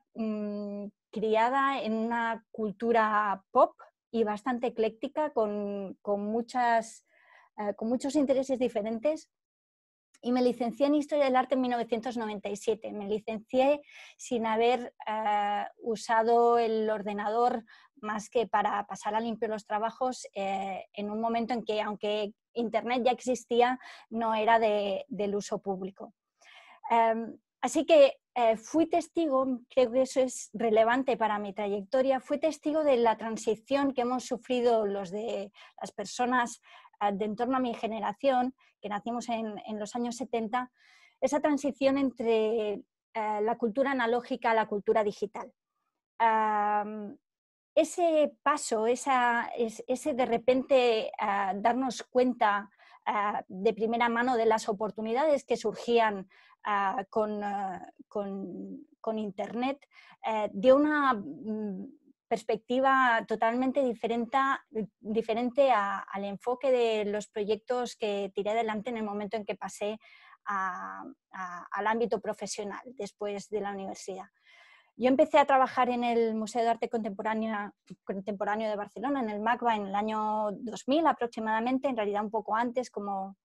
criada en una cultura pop y bastante ecléctica, con muchos intereses diferentes. Y me licencié en Historia del Arte en 1997. Me licencié sin haber usado el ordenador más que para pasar a limpio los trabajos en un momento en que, aunque Internet ya existía, no era del uso público. Así que fui testigo, creo que eso es relevante para mi trayectoria, fui testigo de la transición que hemos sufrido las personas de en torno a mi generación, que nacimos en los años 70, esa transición entre la cultura analógica a la cultura digital. Ese paso, ese de repente darnos cuenta de primera mano de las oportunidades que surgían con Internet, dio una perspectiva totalmente diferente al enfoque de los proyectos que tiré adelante en el momento en que pasé al ámbito profesional después de la universidad. Yo empecé a trabajar en el Museo de Arte Contemporáneo de Barcelona, en el MACBA, en el año 2000 aproximadamente, en realidad un poco antes, como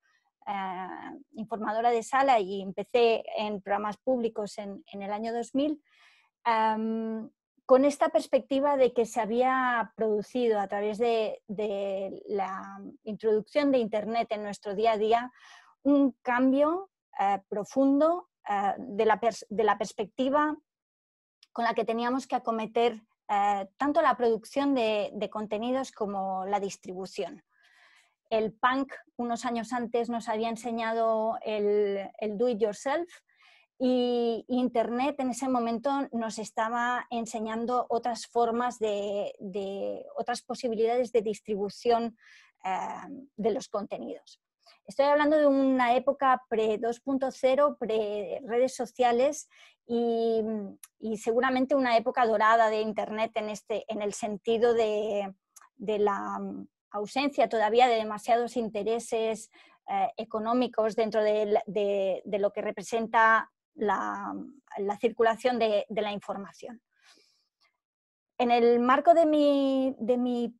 informadora de sala, y empecé en programas públicos en el año 2000, con esta perspectiva de que se había producido a través de la introducción de Internet en nuestro día a día un cambio profundo de la perspectiva con la que teníamos que acometer tanto la producción de contenidos como la distribución. El punk, unos años antes, nos había enseñado el do it yourself, y Internet en ese momento nos estaba enseñando otras formas otras posibilidades de distribución de los contenidos. Estoy hablando de una época pre-2.0, pre-redes sociales y seguramente una época dorada de Internet en el sentido de la ausencia todavía de demasiados intereses económicos dentro de lo que representa la circulación de la información. En el marco de mi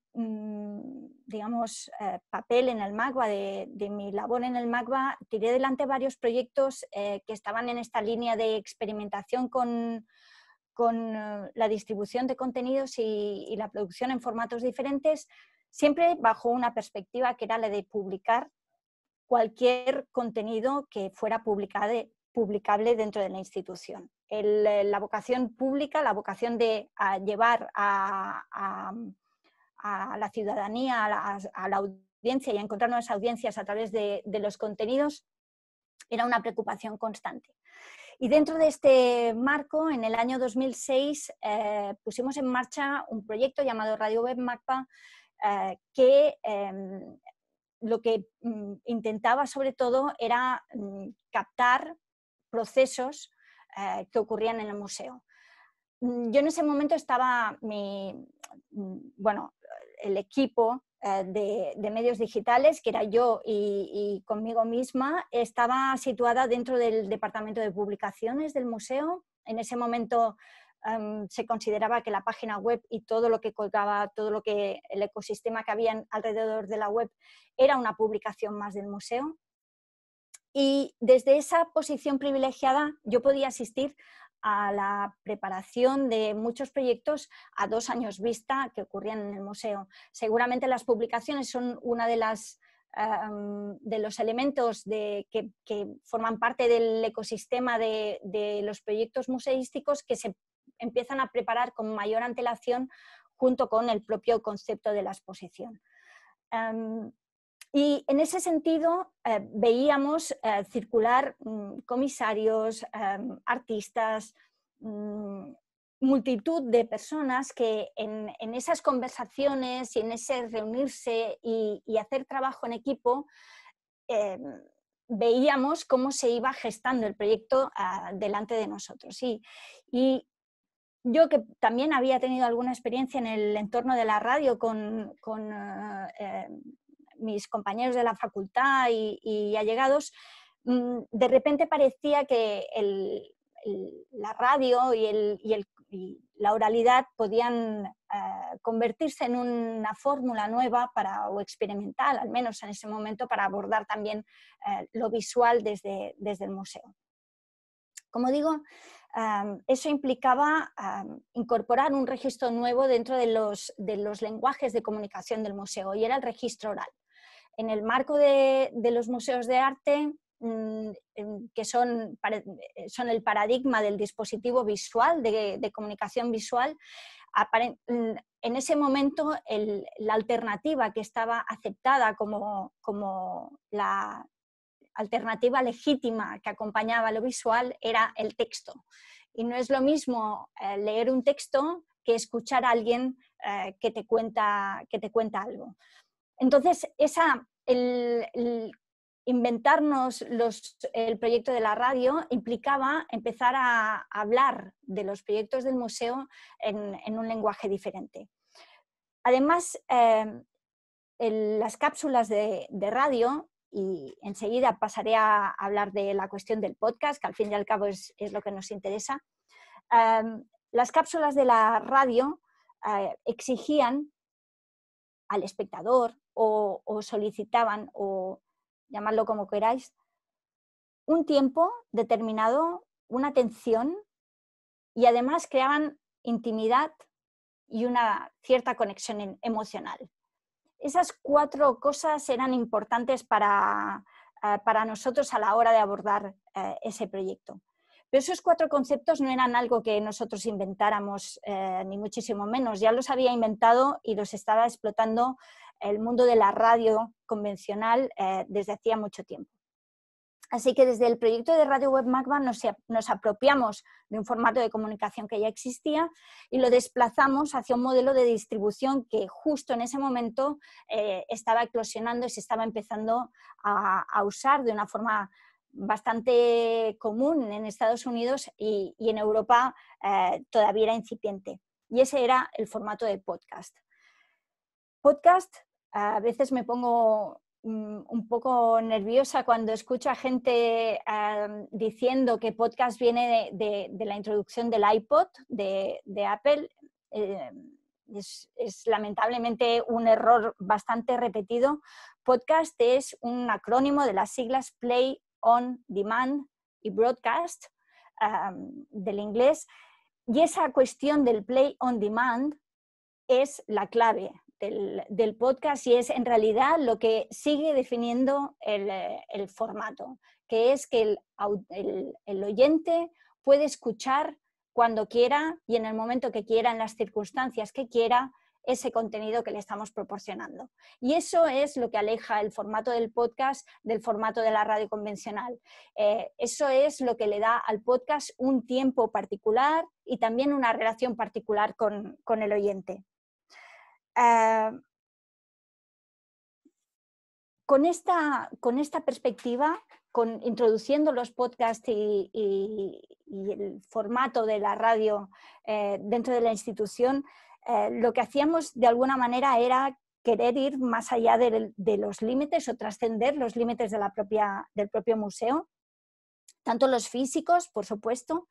digamos, papel en el MACBA, de mi labor en el MACBA, tiré adelante varios proyectos que estaban en esta línea de experimentación con la distribución de contenidos y la producción en formatos diferentes, siempre bajo una perspectiva que era la de publicar cualquier contenido que fuera publicable dentro de la institución. La vocación pública, la vocación de llevar a la ciudadanía, a la audiencia y a encontrar nuevas audiencias a través de los contenidos, era una preocupación constante. Y dentro de este marco, en el año 2006, pusimos en marcha un proyecto llamado Radio Web MACBA, que lo que intentaba sobre todo era captar procesos que ocurrían en el museo. yo en ese momento estaba, el equipo de medios digitales, que era yo y conmigo misma, estaba situada dentro del departamento de publicaciones del museo. En ese momento se consideraba que la página web y todo lo que colgaba, el ecosistema que había alrededor de la web era una publicación más del museo. Y desde esa posición privilegiada yo podía asistir a la preparación de muchos proyectos a 2 años vista que ocurrían en el museo. Seguramente las publicaciones son una de los elementos que forman parte del ecosistema de los proyectos museísticos que se empiezan a preparar con mayor antelación junto con el propio concepto de la exposición. Y en ese sentido veíamos circular comisarios, artistas, multitud de personas que en esas conversaciones y en ese reunirse y hacer trabajo en equipo veíamos cómo se iba gestando el proyecto delante de nosotros. Y yo, que también había tenido alguna experiencia en el entorno de la radio con mis compañeros de la facultad y allegados, de repente parecía que la radio y la oralidad podían convertirse en una fórmula nueva o experimental, al menos en ese momento, para abordar también lo visual desde el museo. Como digo, eso implicaba incorporar un registro nuevo dentro de los lenguajes de comunicación del museo, y era el registro oral. En el marco de los museos de arte, que son el paradigma del dispositivo visual, de comunicación visual, en ese momento la alternativa que estaba aceptada como la alternativa legítima que acompañaba lo visual era el texto. Y no es lo mismo leer un texto que escuchar a alguien que te cuenta algo. Entonces, el inventarnos el proyecto de la radio implicaba empezar a hablar de los proyectos del museo en un lenguaje diferente. Además, las cápsulas de radio, y enseguida pasaré a hablar de la cuestión del podcast, que al fin y al cabo es lo que nos interesa. Las cápsulas de la radio exigían al espectador o solicitaban, o llamadlo como queráis, un tiempo determinado, una atención, y además creaban intimidad y una cierta conexión emocional. Esas 4 cosas eran importantes para nosotros a la hora de abordar ese proyecto. Pero esos 4 conceptos no eran algo que nosotros inventáramos, ni muchísimo menos. Ya los había inventado y los estaba explotando el mundo de la radio convencional desde hacía mucho tiempo. Así que desde el proyecto de Radio Web MACBA nos apropiamos de un formato de comunicación que ya existía y lo desplazamos hacia un modelo de distribución que justo en ese momento estaba eclosionando y se estaba empezando a usar de una forma bastante común en Estados Unidos y en Europa todavía era incipiente. Y ese era el formato de podcast. Podcast, a veces me pongo un poco nerviosa cuando escucho a gente diciendo que podcast viene de la introducción del iPod de Apple. Es lamentablemente un error bastante repetido. Podcast es un acrónimo de las siglas Play on Demand y Broadcast del inglés, y esa cuestión del Play on Demand es la clave del podcast y es en realidad lo que sigue definiendo el formato, que es que el oyente puede escuchar cuando quiera y en el momento que quiera, en las circunstancias que quiera, ese contenido que le estamos proporcionando. Y eso es lo que aleja el formato del podcast del formato de la radio convencional. Eso es lo que le da al podcast un tiempo particular y también una relación particular con el oyente. Con esta perspectiva introduciendo los podcasts y el formato de la radio dentro de la institución, lo que hacíamos de alguna manera era querer ir más allá de los límites o trascender los límites del propio museo, tanto los físicos, por supuesto,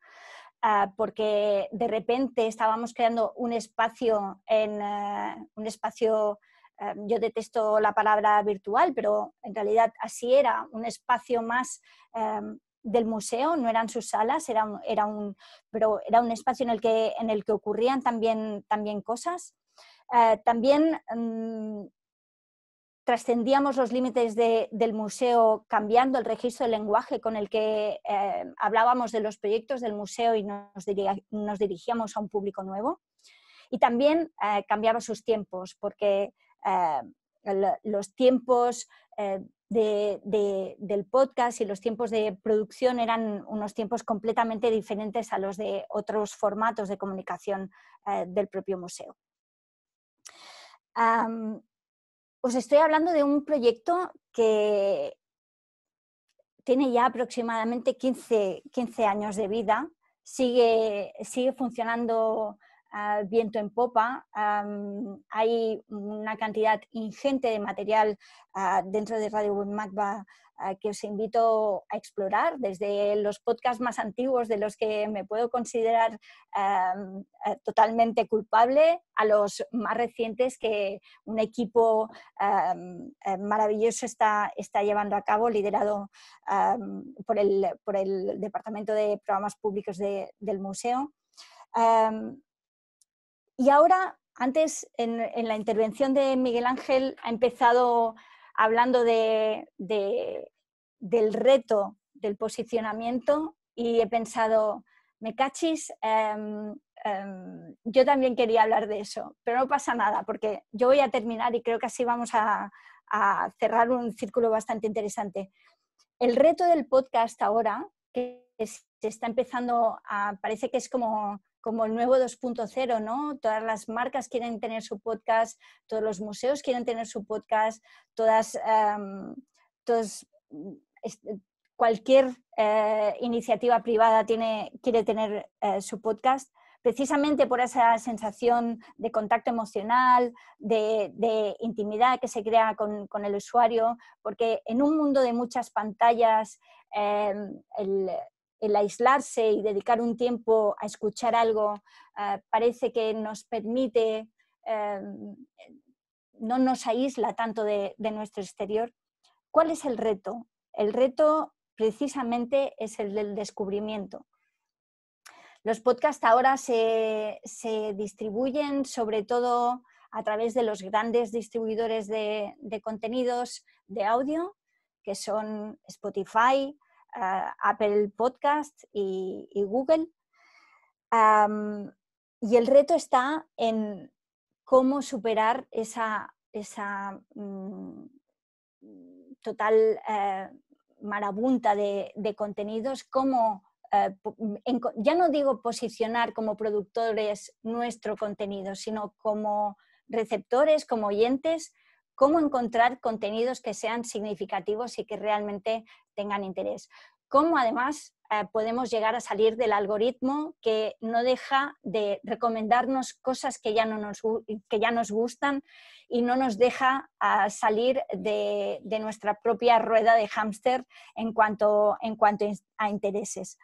porque de repente estábamos creando un espacio, yo detesto la palabra virtual, pero en realidad así era, un espacio más del museo, no eran sus salas, pero era un espacio en el que ocurrían también cosas. También trascendíamos los límites del museo cambiando el registro del lenguaje con el que hablábamos de los proyectos del museo y nos dirigíamos a un público nuevo. Y también cambiaba sus tiempos, porque los tiempos del podcast y los tiempos de producción eran unos tiempos completamente diferentes a los de otros formatos de comunicación del propio museo. Os estoy hablando de un proyecto que tiene ya aproximadamente 15 años de vida, sigue funcionando viento en popa. Hay una cantidad ingente de material dentro de Radio Web-MACBA que os invito a explorar, desde los podcasts más antiguos de los que me puedo considerar totalmente culpable, a los más recientes que un equipo maravilloso está llevando a cabo, liderado por el Departamento de Programas Públicos del museo. Y ahora, antes en la intervención de Miguel Ángel, ha empezado hablando del reto del posicionamiento y he pensado, me cachis, yo también quería hablar de eso, pero no pasa nada porque yo voy a terminar y creo que así vamos a cerrar un círculo bastante interesante. El reto del podcast ahora, que se está empezando parece que es como el nuevo 2.0, ¿no? Todas las marcas quieren tener su podcast, todos los museos quieren tener su podcast, cualquier iniciativa privada quiere tener su podcast, precisamente por esa sensación de contacto emocional, de intimidad que se crea con el usuario, porque en un mundo de muchas pantallas, el aislarse y dedicar un tiempo a escuchar algo parece que nos permite, no nos aísla tanto de nuestro exterior. ¿Cuál es el reto? El reto precisamente es el del descubrimiento. Los podcasts ahora se distribuyen sobre todo a través de los grandes distribuidores de contenidos de audio, que son Spotify, Apple Podcast y Google. Y el reto está en cómo superar esa total marabunta de contenidos, cómo ya no digo posicionar como productores nuestro contenido, sino como receptores, como oyentes, cómo encontrar contenidos que sean significativos y que realmente tengan interés. Cómo además podemos llegar a salir del algoritmo que no deja de recomendarnos cosas que ya nos gustan y no nos deja salir de nuestra propia rueda de hámster en cuanto a intereses.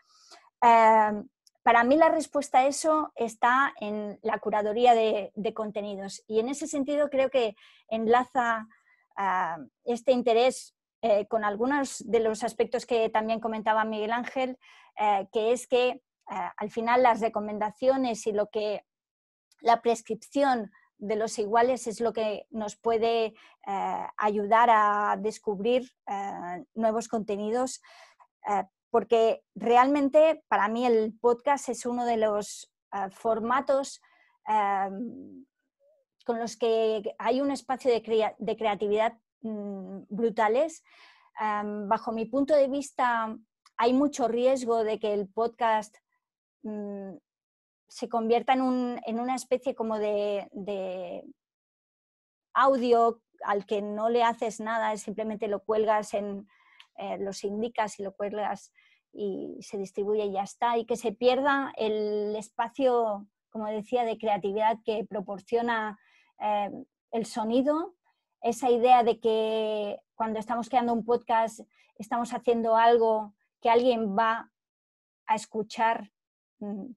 Para mí la respuesta a eso está en la curaduría de contenidos y en ese sentido creo que enlaza este interés con algunos de los aspectos que también comentaba Miguel Ángel, que es que al final las recomendaciones y la prescripción de los iguales es lo que nos puede ayudar a descubrir nuevos contenidos, porque realmente para mí el podcast es uno de los formatos con los que hay un espacio de creatividad brutales. Bajo mi punto de vista hay mucho riesgo de que el podcast se convierta en una especie como de audio al que no le haces nada, simplemente lo cuelgas en los indicas y lo cuelgas y se distribuye y ya está, y que se pierda el espacio, como decía, de creatividad que proporciona el sonido, esa idea de que cuando estamos creando un podcast estamos haciendo algo que alguien va a escuchar,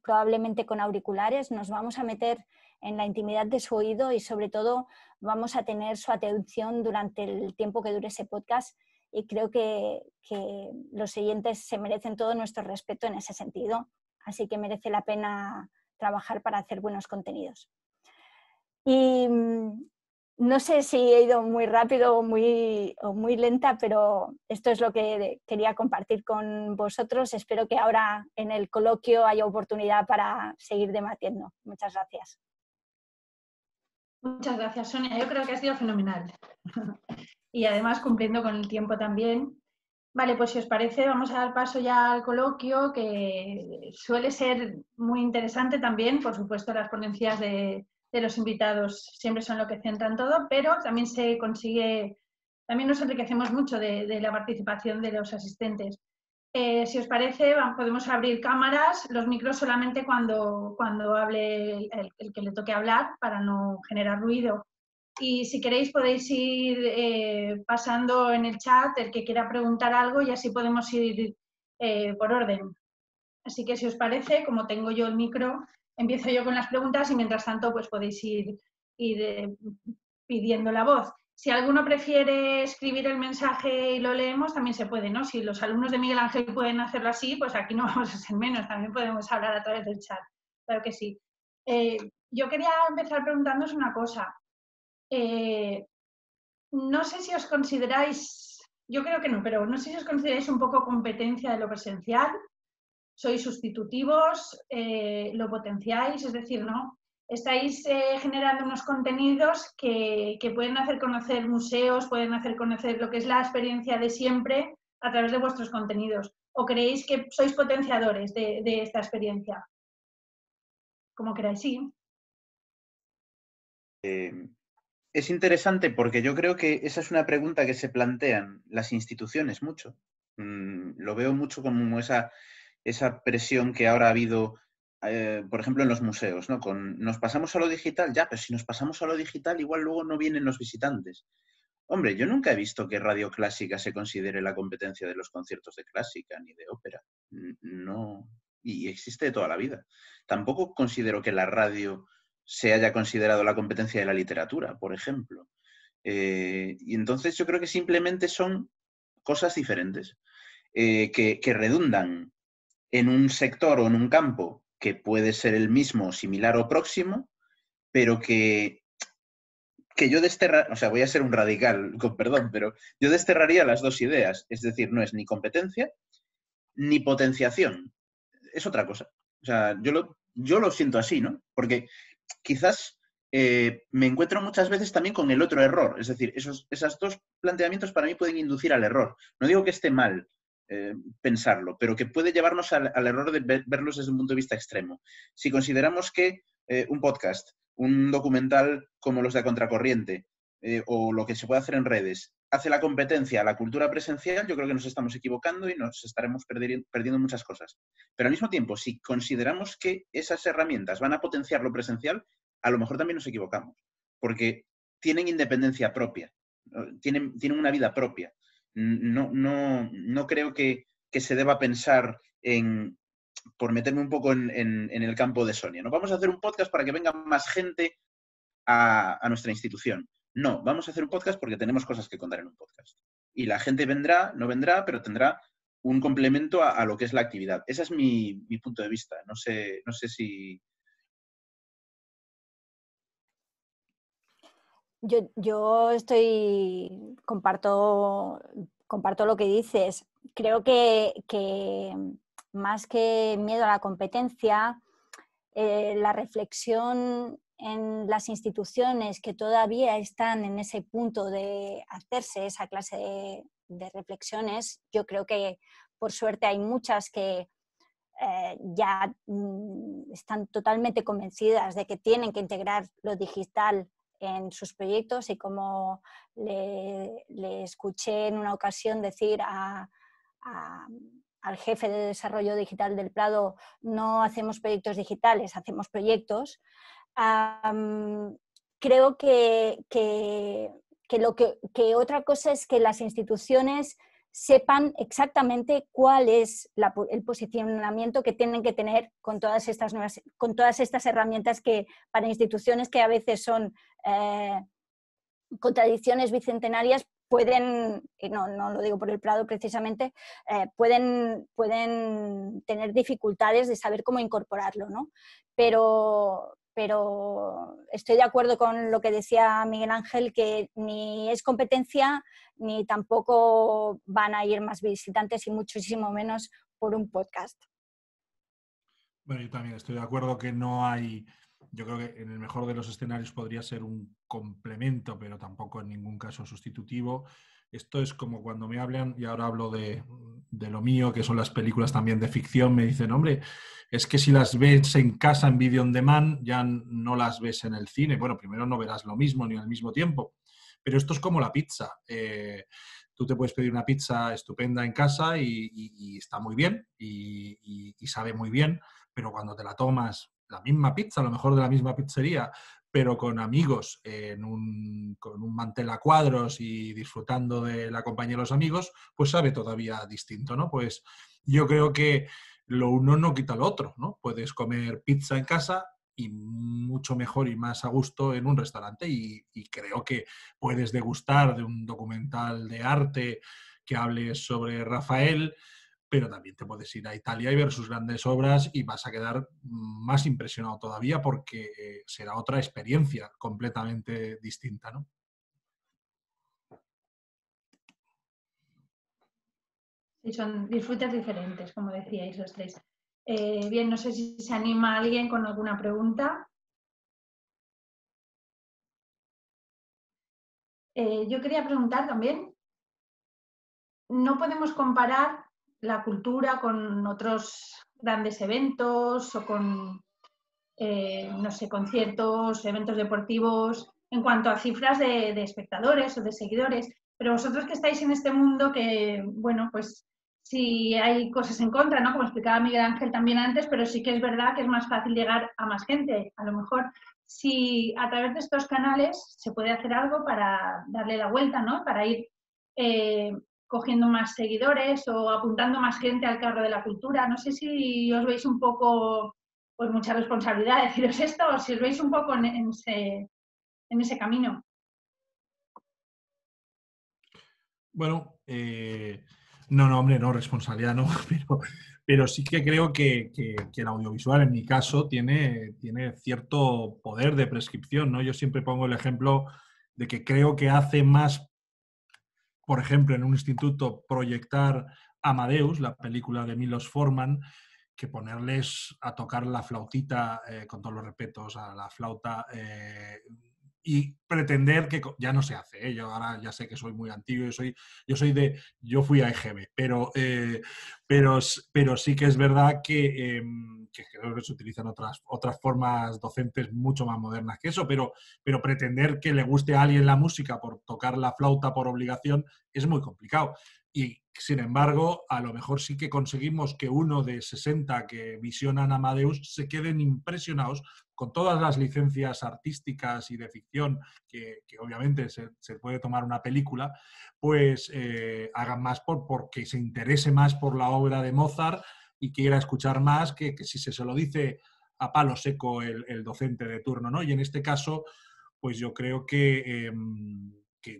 probablemente con auriculares, nos vamos a meter en la intimidad de su oído y sobre todo vamos a tener su atención durante el tiempo que dure ese podcast, y creo que los oyentes se merecen todo nuestro respeto en ese sentido, así que merece la pena trabajar para hacer buenos contenidos. Y no sé si he ido muy rápido o muy lenta, pero esto es lo que quería compartir con vosotros. Espero que ahora en el coloquio haya oportunidad para seguir debatiendo. Muchas gracias. Muchas gracias, Sonia. Yo creo que ha sido fenomenal. Y además cumpliendo con el tiempo también. Vale, pues si os parece, vamos a dar paso ya al coloquio, que suele ser muy interesante también. Por supuesto, las ponencias de los invitados siempre son lo que centran todo, pero también se consigue, también nos enriquecemos mucho de la participación de los asistentes. Si os parece, podemos abrir cámaras, los micros solamente cuando hable el que le toque hablar, para no generar ruido. Y si queréis podéis ir pasando en el chat el que quiera preguntar algo, y así podemos ir por orden. Así que si os parece, como tengo yo el micro, empiezo yo con las preguntas y mientras tanto pues podéis ir pidiendo la voz. Si alguno prefiere escribir el mensaje y lo leemos, también se puede, ¿no? Si los alumnos de Miguel Ángel pueden hacerlo así, pues aquí no vamos a ser menos, también podemos hablar a través del chat. Claro que sí. Yo quería empezar preguntándoos una cosa. No sé si os consideráis, yo creo que no, pero no sé si os consideráis un poco competencia de lo presencial, sois sustitutivos, lo potenciáis, es decir, ¿no? Estáis generando unos contenidos que pueden hacer conocer museos, pueden hacer conocer lo que es la experiencia de siempre a través de vuestros contenidos. ¿O creéis que sois potenciadores de esta experiencia? Como queráis, sí. Es interesante porque yo creo que esa es una pregunta que se plantean las instituciones mucho. Lo veo mucho como esa presión que ahora ha habido, por ejemplo, en los museos, ¿no? Nos pasamos a lo digital, ya, pero si nos pasamos a lo digital, igual luego no vienen los visitantes. Hombre, yo nunca he visto que Radio Clásica se considere la competencia de los conciertos de clásica ni de ópera. No, y existe de toda la vida. Tampoco considero que la radio se haya considerado la competencia de la literatura, por ejemplo. Y entonces yo creo que simplemente son cosas diferentes que redundan en un sector o en un campo que puede ser el mismo, similar o próximo, pero que yo o sea, voy a ser un radical, con perdón, pero yo desterraría las dos ideas. Es decir, no es ni competencia ni potenciación. Es otra cosa. O sea, yo lo siento así, ¿no? Porque quizás me encuentro muchas veces también con el otro error. Es decir, esos dos planteamientos para mí pueden inducir al error. No digo que esté mal pensarlo, pero que puede llevarnos al error de verlos desde un punto de vista extremo. Si consideramos que un podcast, un documental como los de A Contracorriente o lo que se puede hacer en redes hace la competencia a la cultura presencial, yo creo que nos estamos equivocando y nos estaremos perdiendo muchas cosas. Pero al mismo tiempo, si consideramos que esas herramientas van a potenciar lo presencial, a lo mejor también nos equivocamos, porque tienen independencia propia, tienen una vida propia. No creo que se deba pensar por meterme un poco en el campo de Sonia, ¿no? Vamos a hacer un podcast para que venga más gente a nuestra institución. No, vamos a hacer un podcast porque tenemos cosas que contar en un podcast. Y la gente vendrá, no vendrá, pero tendrá un complemento a lo que es la actividad. Ese es mi punto de vista. No sé si... Yo comparto lo que dices. Creo que más que miedo a la competencia, la reflexión en las instituciones que todavía están en ese punto de hacerse esa clase de reflexiones, yo creo que por suerte hay muchas que ya están totalmente convencidas de que tienen que integrar lo digital en sus proyectos y como le escuché en una ocasión decir al jefe de desarrollo digital del Prado, no hacemos proyectos digitales, hacemos proyectos. Creo que otra cosa es que las instituciones sepan exactamente cuál es el posicionamiento que tienen que tener con todas estas herramientas que para instituciones que a veces son contradicciones bicentenarias pueden, no lo digo por el Prado precisamente, pueden tener dificultades de saber cómo incorporarlo, ¿no? Pero estoy de acuerdo con lo que decía Miguel Ángel, que ni es competencia ni tampoco van a ir más visitantes y muchísimo menos por un podcast. Bueno, yo también estoy de acuerdo que no hay, yo creo que en el mejor de los escenarios podría ser un complemento, pero tampoco en ningún caso sustitutivo. Esto es como cuando me hablan, y ahora hablo de lo mío, que son las películas también de ficción, me dicen, hombre, es que si las ves en casa en video on demand, ya no las ves en el cine. Bueno, primero no verás lo mismo ni al mismo tiempo, pero esto es como la pizza. Tú te puedes pedir una pizza estupenda en casa y está muy bien y sabe muy bien, pero cuando te la tomas, la misma pizza, a lo mejor de la misma pizzería, pero con amigos con un mantel a cuadros y disfrutando de la compañía de los amigos, pues sabe todavía distinto, ¿no? Pues yo creo que lo uno no quita lo otro, ¿no? Puedes comer pizza en casa y mucho mejor y más a gusto en un restaurante y creo que puedes degustar de un documental de arte que hable sobre Rafael, pero también te puedes ir a Italia y ver sus grandes obras y vas a quedar más impresionado todavía porque será otra experiencia completamente distinta, ¿no? Sí, son disfrutes diferentes, como decíais los tres. Bien, no sé si se anima alguien con alguna pregunta. Yo quería preguntar también, ¿no podemos comparar la cultura con otros grandes eventos o con, no sé, conciertos, eventos deportivos, en cuanto a cifras de espectadores o de seguidores? Pero vosotros que estáis en este mundo que, bueno, pues sí hay cosas en contra, ¿no? Como explicaba Miguel Ángel también antes, pero sí que es verdad que es más fácil llegar a más gente. A lo mejor si a través de estos canales se puede hacer algo para darle la vuelta, ¿no? Para ir cogiendo más seguidores o apuntando más gente al carro de la cultura. No sé si os veis un poco, pues mucha responsabilidad deciros esto, o si os veis un poco en ese camino. Bueno, no, hombre, no, responsabilidad no, pero sí que creo que el audiovisual, en mi caso, tiene cierto poder de prescripción, ¿no? Yo siempre pongo el ejemplo de que creo que hace más, por ejemplo, en un instituto, proyectar Amadeus, la película de Milos Forman, que ponerles a tocar la flautita, con todos los respetos a la flauta, y pretender que ya no se hace, ¿eh? Yo ahora ya sé que soy muy antiguo, yo fui a EGB, pero sí que es verdad que creo que se utilizan otras formas docentes mucho más modernas que eso, pero pretender que le guste a alguien la música por tocar la flauta por obligación es muy complicado. Y, sin embargo, a lo mejor sí que conseguimos que uno de 60 que visionan Amadeus se queden impresionados con todas las licencias artísticas y de ficción que obviamente se puede tomar una película, pues hagan más porque se interese más por la obra de Mozart y quiera escuchar más que si se lo dice a palo seco el docente de turno, ¿no? Y en este caso, pues yo creo que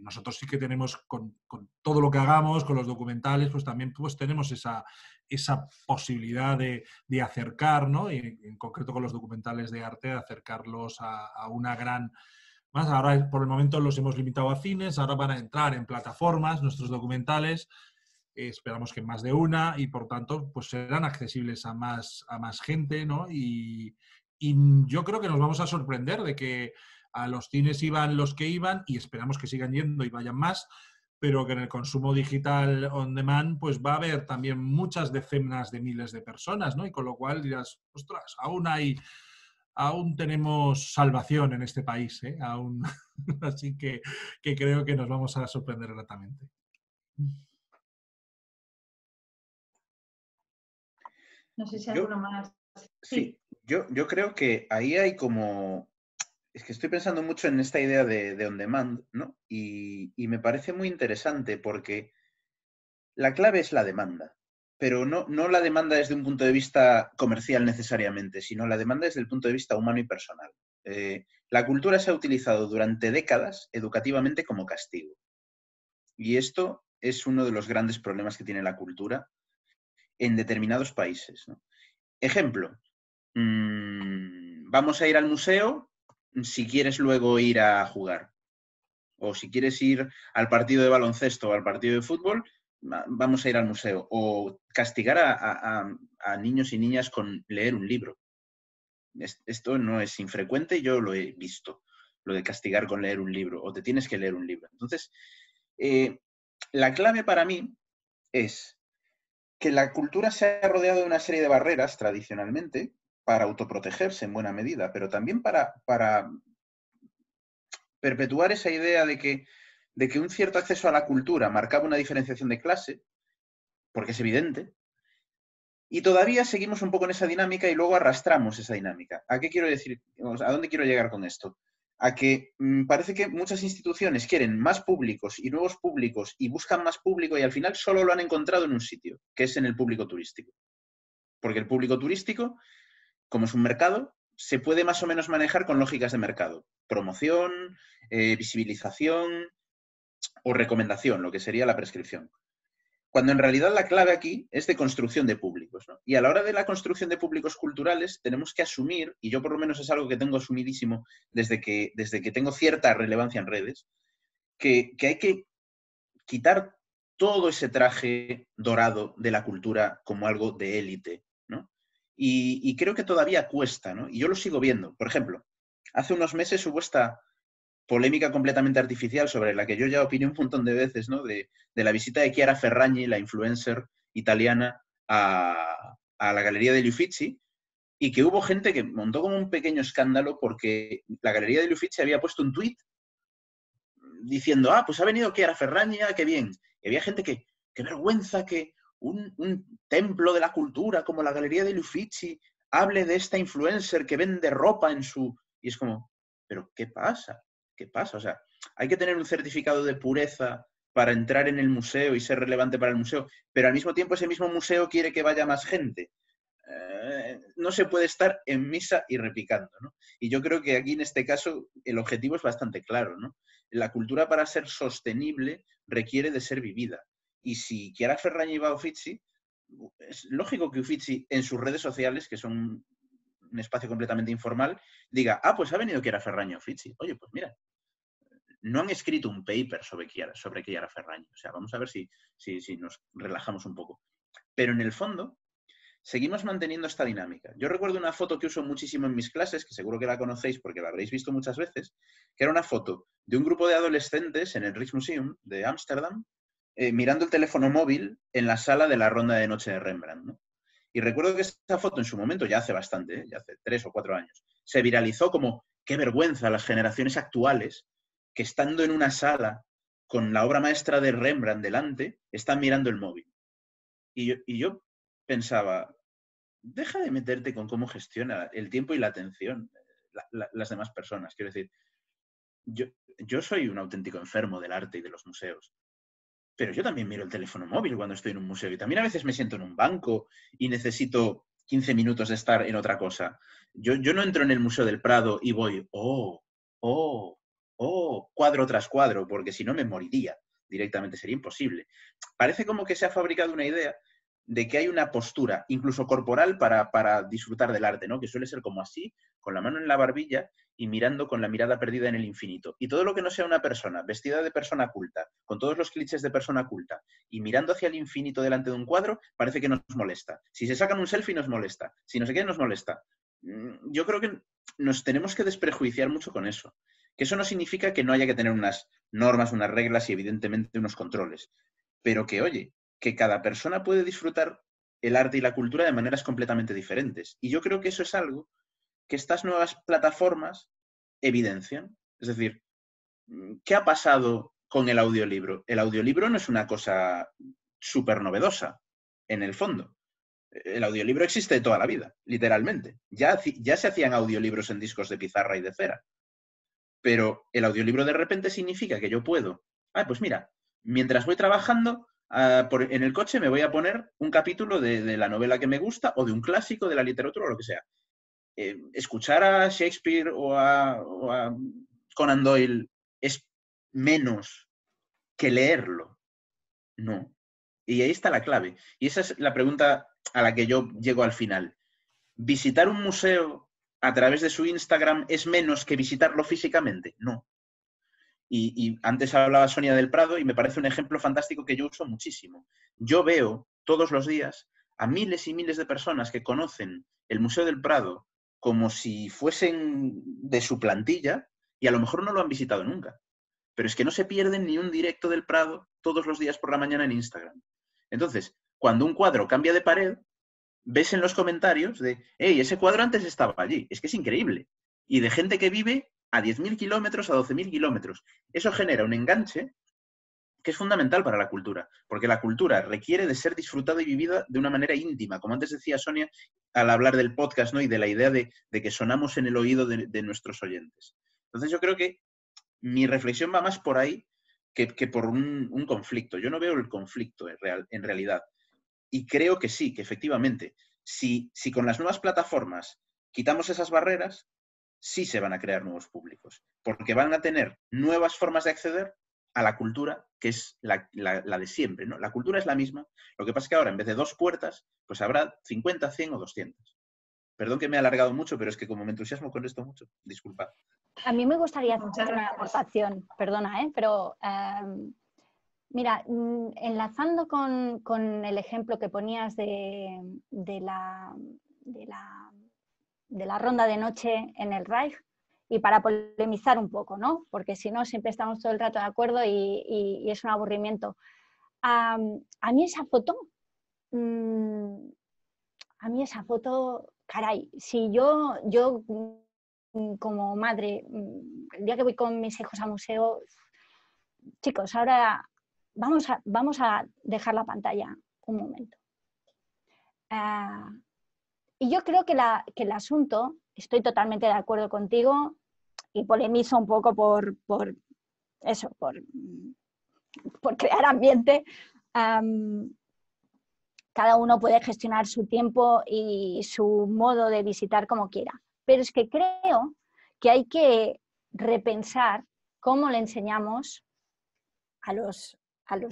nosotros sí que tenemos, con todo lo que hagamos, con los documentales, pues también pues tenemos esa posibilidad de acercar, ¿no? Y en concreto con los documentales de arte, de acercarlos a una gran... Más ahora, por el momento, los hemos limitado a cines, ahora van a entrar en plataformas nuestros documentales, esperamos que más de una, y por tanto, pues serán accesibles a más gente, ¿no? Y yo creo que nos vamos a sorprender de que a los cines iban los que iban y esperamos que sigan yendo y vayan más, pero que en el consumo digital on demand pues va a haber también muchas decenas de miles de personas, ¿no? Y con lo cual dirás, ostras, aún hay aún tenemos salvación en este país, ¿eh? Aún, así que creo que nos vamos a sorprender gratamente. No sé si alguno más. Sí, yo creo que ahí hay como... Es que estoy pensando mucho en esta idea de on demand, ¿no? Y me parece muy interesante porque la clave es la demanda, pero no la demanda desde un punto de vista comercial necesariamente, sino la demanda desde el punto de vista humano y personal. La cultura se ha utilizado durante décadas educativamente como castigo. Y esto es uno de los grandes problemas que tiene la cultura en determinados países, ¿no? Ejemplo, vamos a ir al museo si quieres luego ir a jugar. O si quieres ir al partido de baloncesto o al partido de fútbol, vamos a ir al museo. O castigar a niños y niñas con leer un libro. Esto no es infrecuente, yo lo he visto, lo de castigar con leer un libro, o te tienes que leer un libro. Entonces, la clave para mí es que la cultura se ha rodeado de una serie de barreras tradicionalmente para autoprotegerse en buena medida, pero también para perpetuar esa idea de que un cierto acceso a la cultura marcaba una diferenciación de clase, porque es evidente, y todavía seguimos un poco en esa dinámica y luego arrastramos esa dinámica. ¿A qué quiero decir? ¿A dónde quiero llegar con esto? A que parece que muchas instituciones quieren más públicos y nuevos públicos y buscan más público y al final solo lo han encontrado en un sitio, que es en el público turístico. Porque el público turístico, como es un mercado, se puede más o menos manejar con lógicas de mercado. Promoción, visibilización o recomendación, lo que sería la prescripción. Cuando en realidad la clave aquí es de construcción de públicos, ¿no? Y a la hora de la construcción de públicos culturales tenemos que asumir, y yo por lo menos es algo que tengo asumidísimo desde que tengo cierta relevancia en redes, que hay que quitar todo ese traje dorado de la cultura como algo de élite, ¿no? Y creo que todavía cuesta, ¿no? Y yo lo sigo viendo. Por ejemplo, hace unos meses hubo esta polémica completamente artificial sobre la que yo ya opiné un montón de veces, ¿no? De la visita de Chiara Ferragni, la influencer italiana, a la Galería degli Uffizi, y que hubo gente que montó como un pequeño escándalo porque la Galería degli Uffizi había puesto un tuit diciendo, pues ha venido Chiara Ferragni, qué bien. Y había gente que, qué vergüenza que un templo de la cultura como la Galería degli Uffizi hable de esta influencer que vende ropa en su... Y es como, ¿pero qué pasa? ¿Qué pasa? O sea, hay que tener un certificado de pureza para entrar en el museo y ser relevante para el museo, pero al mismo tiempo ese mismo museo quiere que vaya más gente. No se puede estar en misa y repicando, ¿no? Y yo creo que aquí en este caso el objetivo es bastante claro, ¿no? La cultura para ser sostenible requiere de ser vivida. Y si Chiara Ferragni va a Uffizi, es lógico que Uffizi en sus redes sociales, que son un espacio completamente informal, diga, pues ha venido Chiara Ferragni a Uffizi. Oye, pues mira, no han escrito un paper sobre Chiara Ferragni. O sea, vamos a ver si nos relajamos un poco. Pero en el fondo, seguimos manteniendo esta dinámica. Yo recuerdo una foto que uso muchísimo en mis clases, que seguro que la conocéis porque la habréis visto muchas veces, que era una foto de un grupo de adolescentes en el Rijksmuseum de Ámsterdam, mirando el teléfono móvil en la sala de la ronda de noche de Rembrandt, ¿no? Y recuerdo que esa foto en su momento, ya hace bastante, ya hace 3 o 4 años, se viralizó como, qué vergüenza las generaciones actuales que estando en una sala con la obra maestra de Rembrandt delante, están mirando el móvil. Y yo pensaba, deja de meterte con cómo gestiona el tiempo y la atención las demás personas. Quiero decir, yo soy un auténtico enfermo del arte y de los museos, pero yo también miro el teléfono móvil cuando estoy en un museo y también a veces me siento en un banco y necesito 15 minutos de estar en otra cosa. Yo no entro en el Museo del Prado y voy, cuadro tras cuadro, porque si no me moriría directamente, sería imposible. Parece como que se ha fabricado una idea de que hay una postura, incluso corporal, para disfrutar del arte, ¿no? Que suele ser como así, con la mano en la barbilla y mirando con la mirada perdida en el infinito. Y todo lo que no sea una persona vestida de persona culta, con todos los clichés de persona culta, y mirando hacia el infinito delante de un cuadro, parece que nos molesta. Si se sacan un selfie nos molesta. Si no sé qué nos molesta. Yo creo que nos tenemos que desprejuiciar mucho con eso. Que eso no significa que no haya que tener unas normas, unas reglas y evidentemente unos controles. Pero que, oye, que cada persona puede disfrutar el arte y la cultura de maneras completamente diferentes. Y yo creo que eso es algo que estas nuevas plataformas evidencian. Es decir, ¿qué ha pasado con el audiolibro? El audiolibro no es una cosa súper novedosa, en el fondo. El audiolibro existe de toda la vida, literalmente. Ya se hacían audiolibros en discos de pizarra y de cera. Pero el audiolibro de repente significa que yo puedo... pues mira, mientras voy trabajando, en el coche me voy a poner un capítulo de la novela que me gusta o de un clásico de la literatura o lo que sea. Escuchar a Shakespeare o a Conan Doyle es menos que leerlo. No. Y ahí está la clave. Y esa es la pregunta a la que yo llego al final. ¿Visitar un museo a través de su Instagram es menos que visitarlo físicamente? No. Y antes hablaba Sonia del Prado y me parece un ejemplo fantástico que yo uso muchísimo. Yo veo todos los días a miles y miles de personas que conocen el Museo del Prado como si fuesen de su plantilla y a lo mejor no lo han visitado nunca. Pero es que no se pierden ni un directo del Prado todos los días por la mañana en Instagram. Entonces, cuando un cuadro cambia de pared, ves en los comentarios de, hey, ese cuadro antes estaba allí. Es que es increíble. Y de gente que vive a 10.000 kilómetros, a 12.000 kilómetros. Eso genera un enganche que es fundamental para la cultura, porque la cultura requiere de ser disfrutada y vivida de una manera íntima, como antes decía Sonia al hablar del podcast, ¿no? Y de la idea de que sonamos en el oído de nuestros oyentes. Entonces yo creo que mi reflexión va más por ahí que por un conflicto. Yo no veo el conflicto en realidad. Y creo que sí, que efectivamente, si con las nuevas plataformas quitamos esas barreras, sí se van a crear nuevos públicos, porque van a tener nuevas formas de acceder a la cultura, que es la de siempre, ¿no? La cultura es la misma, lo que pasa es que ahora en vez de 2 puertas, pues habrá 50, 100 o 200. Perdón que me he alargado mucho, pero es que como me entusiasmo con esto mucho, disculpad. A mí me gustaría hacer una aportación, perdona, pero mira, enlazando con el ejemplo que ponías de la ronda de noche en el Reich, y para polemizar un poco, ¿no? Porque si no, siempre estamos todo el rato de acuerdo y es un aburrimiento. A mí esa foto, caray, si yo como madre, el día que voy con mis hijos al museo, chicos, ahora vamos a dejar la pantalla un momento. Y yo creo que el asunto, estoy totalmente de acuerdo contigo y polemizo un poco por crear ambiente. Cada uno puede gestionar su tiempo y su modo de visitar como quiera. Pero es que creo que hay que repensar cómo le enseñamos a los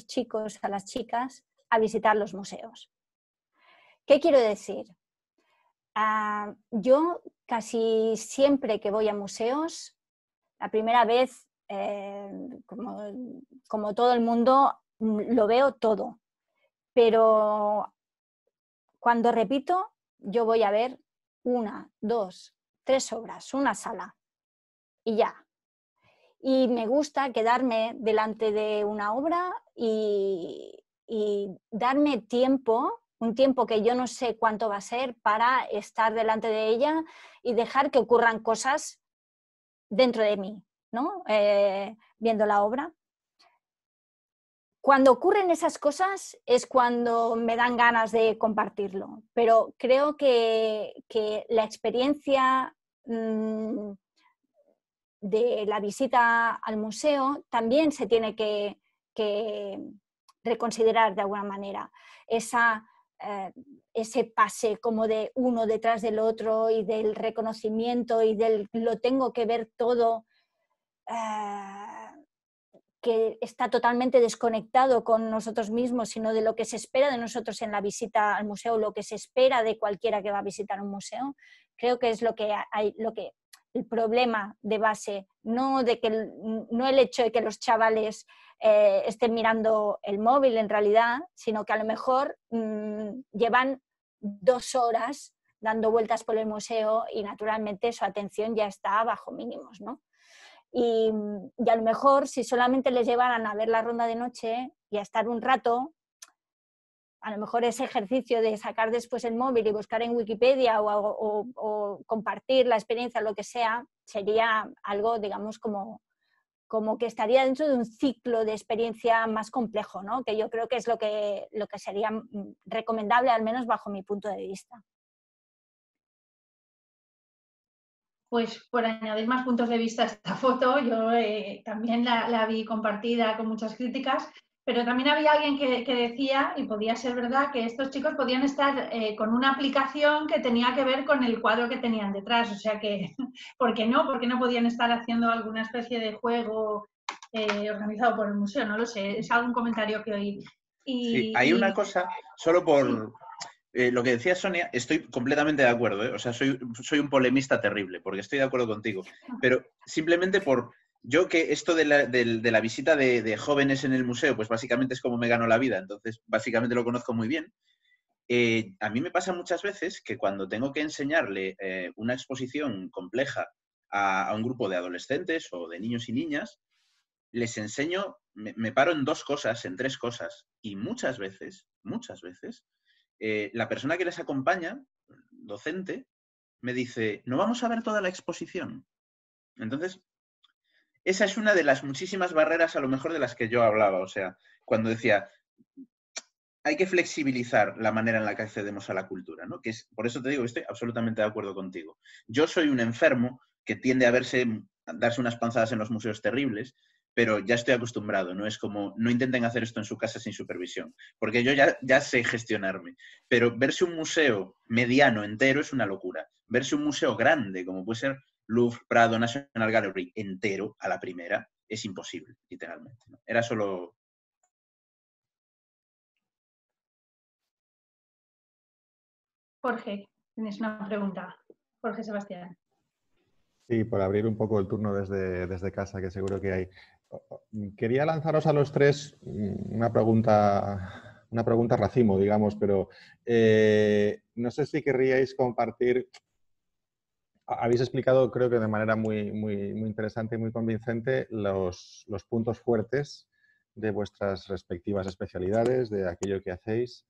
chicos, a las chicas, a visitar los museos. ¿Qué quiero decir? Yo casi siempre que voy a museos, la primera vez, como todo el mundo, lo veo todo. Pero cuando repito, yo voy a ver 1, 2, 3 obras, una sala y ya. Y me gusta quedarme delante de una obra y darme tiempo, un tiempo que yo no sé cuánto va a ser, para estar delante de ella y dejar que ocurran cosas dentro de mí, ¿no? Viendo la obra. Cuando ocurren esas cosas es cuando me dan ganas de compartirlo, pero creo que la experiencia de la visita al museo también se tiene que reconsiderar de alguna manera. Ese pase como de uno detrás del otro y del reconocimiento y del lo tengo que ver todo, que está totalmente desconectado con nosotros mismos, sino de lo que se espera de nosotros en la visita al museo, lo que se espera de cualquiera que va a visitar un museo. Creo que es el problema de base, no el hecho de que los chavales estén mirando el móvil en realidad, sino que a lo mejor llevan 2 horas dando vueltas por el museo y naturalmente su atención ya está bajo mínimos, ¿no? Y a lo mejor si solamente les llevaran a ver la ronda de noche y a estar un rato, a lo mejor ese ejercicio de sacar después el móvil y buscar en Wikipedia o compartir la experiencia, lo que sea, sería algo, digamos, como que estaría dentro de un ciclo de experiencia más complejo, ¿no? Que yo creo que es lo que sería recomendable, al menos bajo mi punto de vista. Pues por añadir más puntos de vista a esta foto, yo también la vi compartida con muchas críticas, pero también había alguien que decía, y podía ser verdad, que estos chicos podían estar con una aplicación que tenía que ver con el cuadro que tenían detrás. O sea que, ¿por qué no? ¿Por qué no podían estar haciendo alguna especie de juego organizado por el museo? No lo sé, es algún comentario que oí. Sí, hay una cosa, solo por lo que decía Sonia, estoy completamente de acuerdo, ¿eh? O sea, soy un polemista terrible, porque estoy de acuerdo contigo, pero simplemente por... Yo que esto de la visita de jóvenes en el museo, pues básicamente es como me gano la vida, entonces básicamente lo conozco muy bien. A mí me pasa muchas veces que cuando tengo que enseñarle una exposición compleja a un grupo de adolescentes o de niños y niñas, les enseño, me paro en dos cosas, en tres cosas, y muchas veces, la persona que les acompaña, docente, me dice, ¿no vamos a ver toda la exposición? Entonces, esa es una de las muchísimas barreras a lo mejor de las que yo hablaba. O sea, cuando decía, hay que flexibilizar la manera en la que accedemos a la cultura, ¿no? Que es, por eso te digo, estoy absolutamente de acuerdo contigo. Yo soy un enfermo que tiende a darse unas panzadas en los museos terribles, pero ya estoy acostumbrado, ¿no? Es como, no intenten hacer esto en su casa sin supervisión, porque yo ya sé gestionarme. Pero verse un museo mediano entero es una locura. Verse un museo grande, como puede ser Louvre, Prado, National Gallery, entero a la primera, es imposible, literalmente, ¿no? Era solo... Jorge, tienes una pregunta. Jorge Sebastián. Sí, por abrir un poco el turno desde casa, que seguro que hay. Quería lanzaros a los tres una pregunta racimo, digamos, pero no sé si querríais compartir. Habéis explicado, creo que de manera muy, muy, muy interesante y muy convincente, los puntos fuertes de vuestras respectivas especialidades, de aquello que hacéis.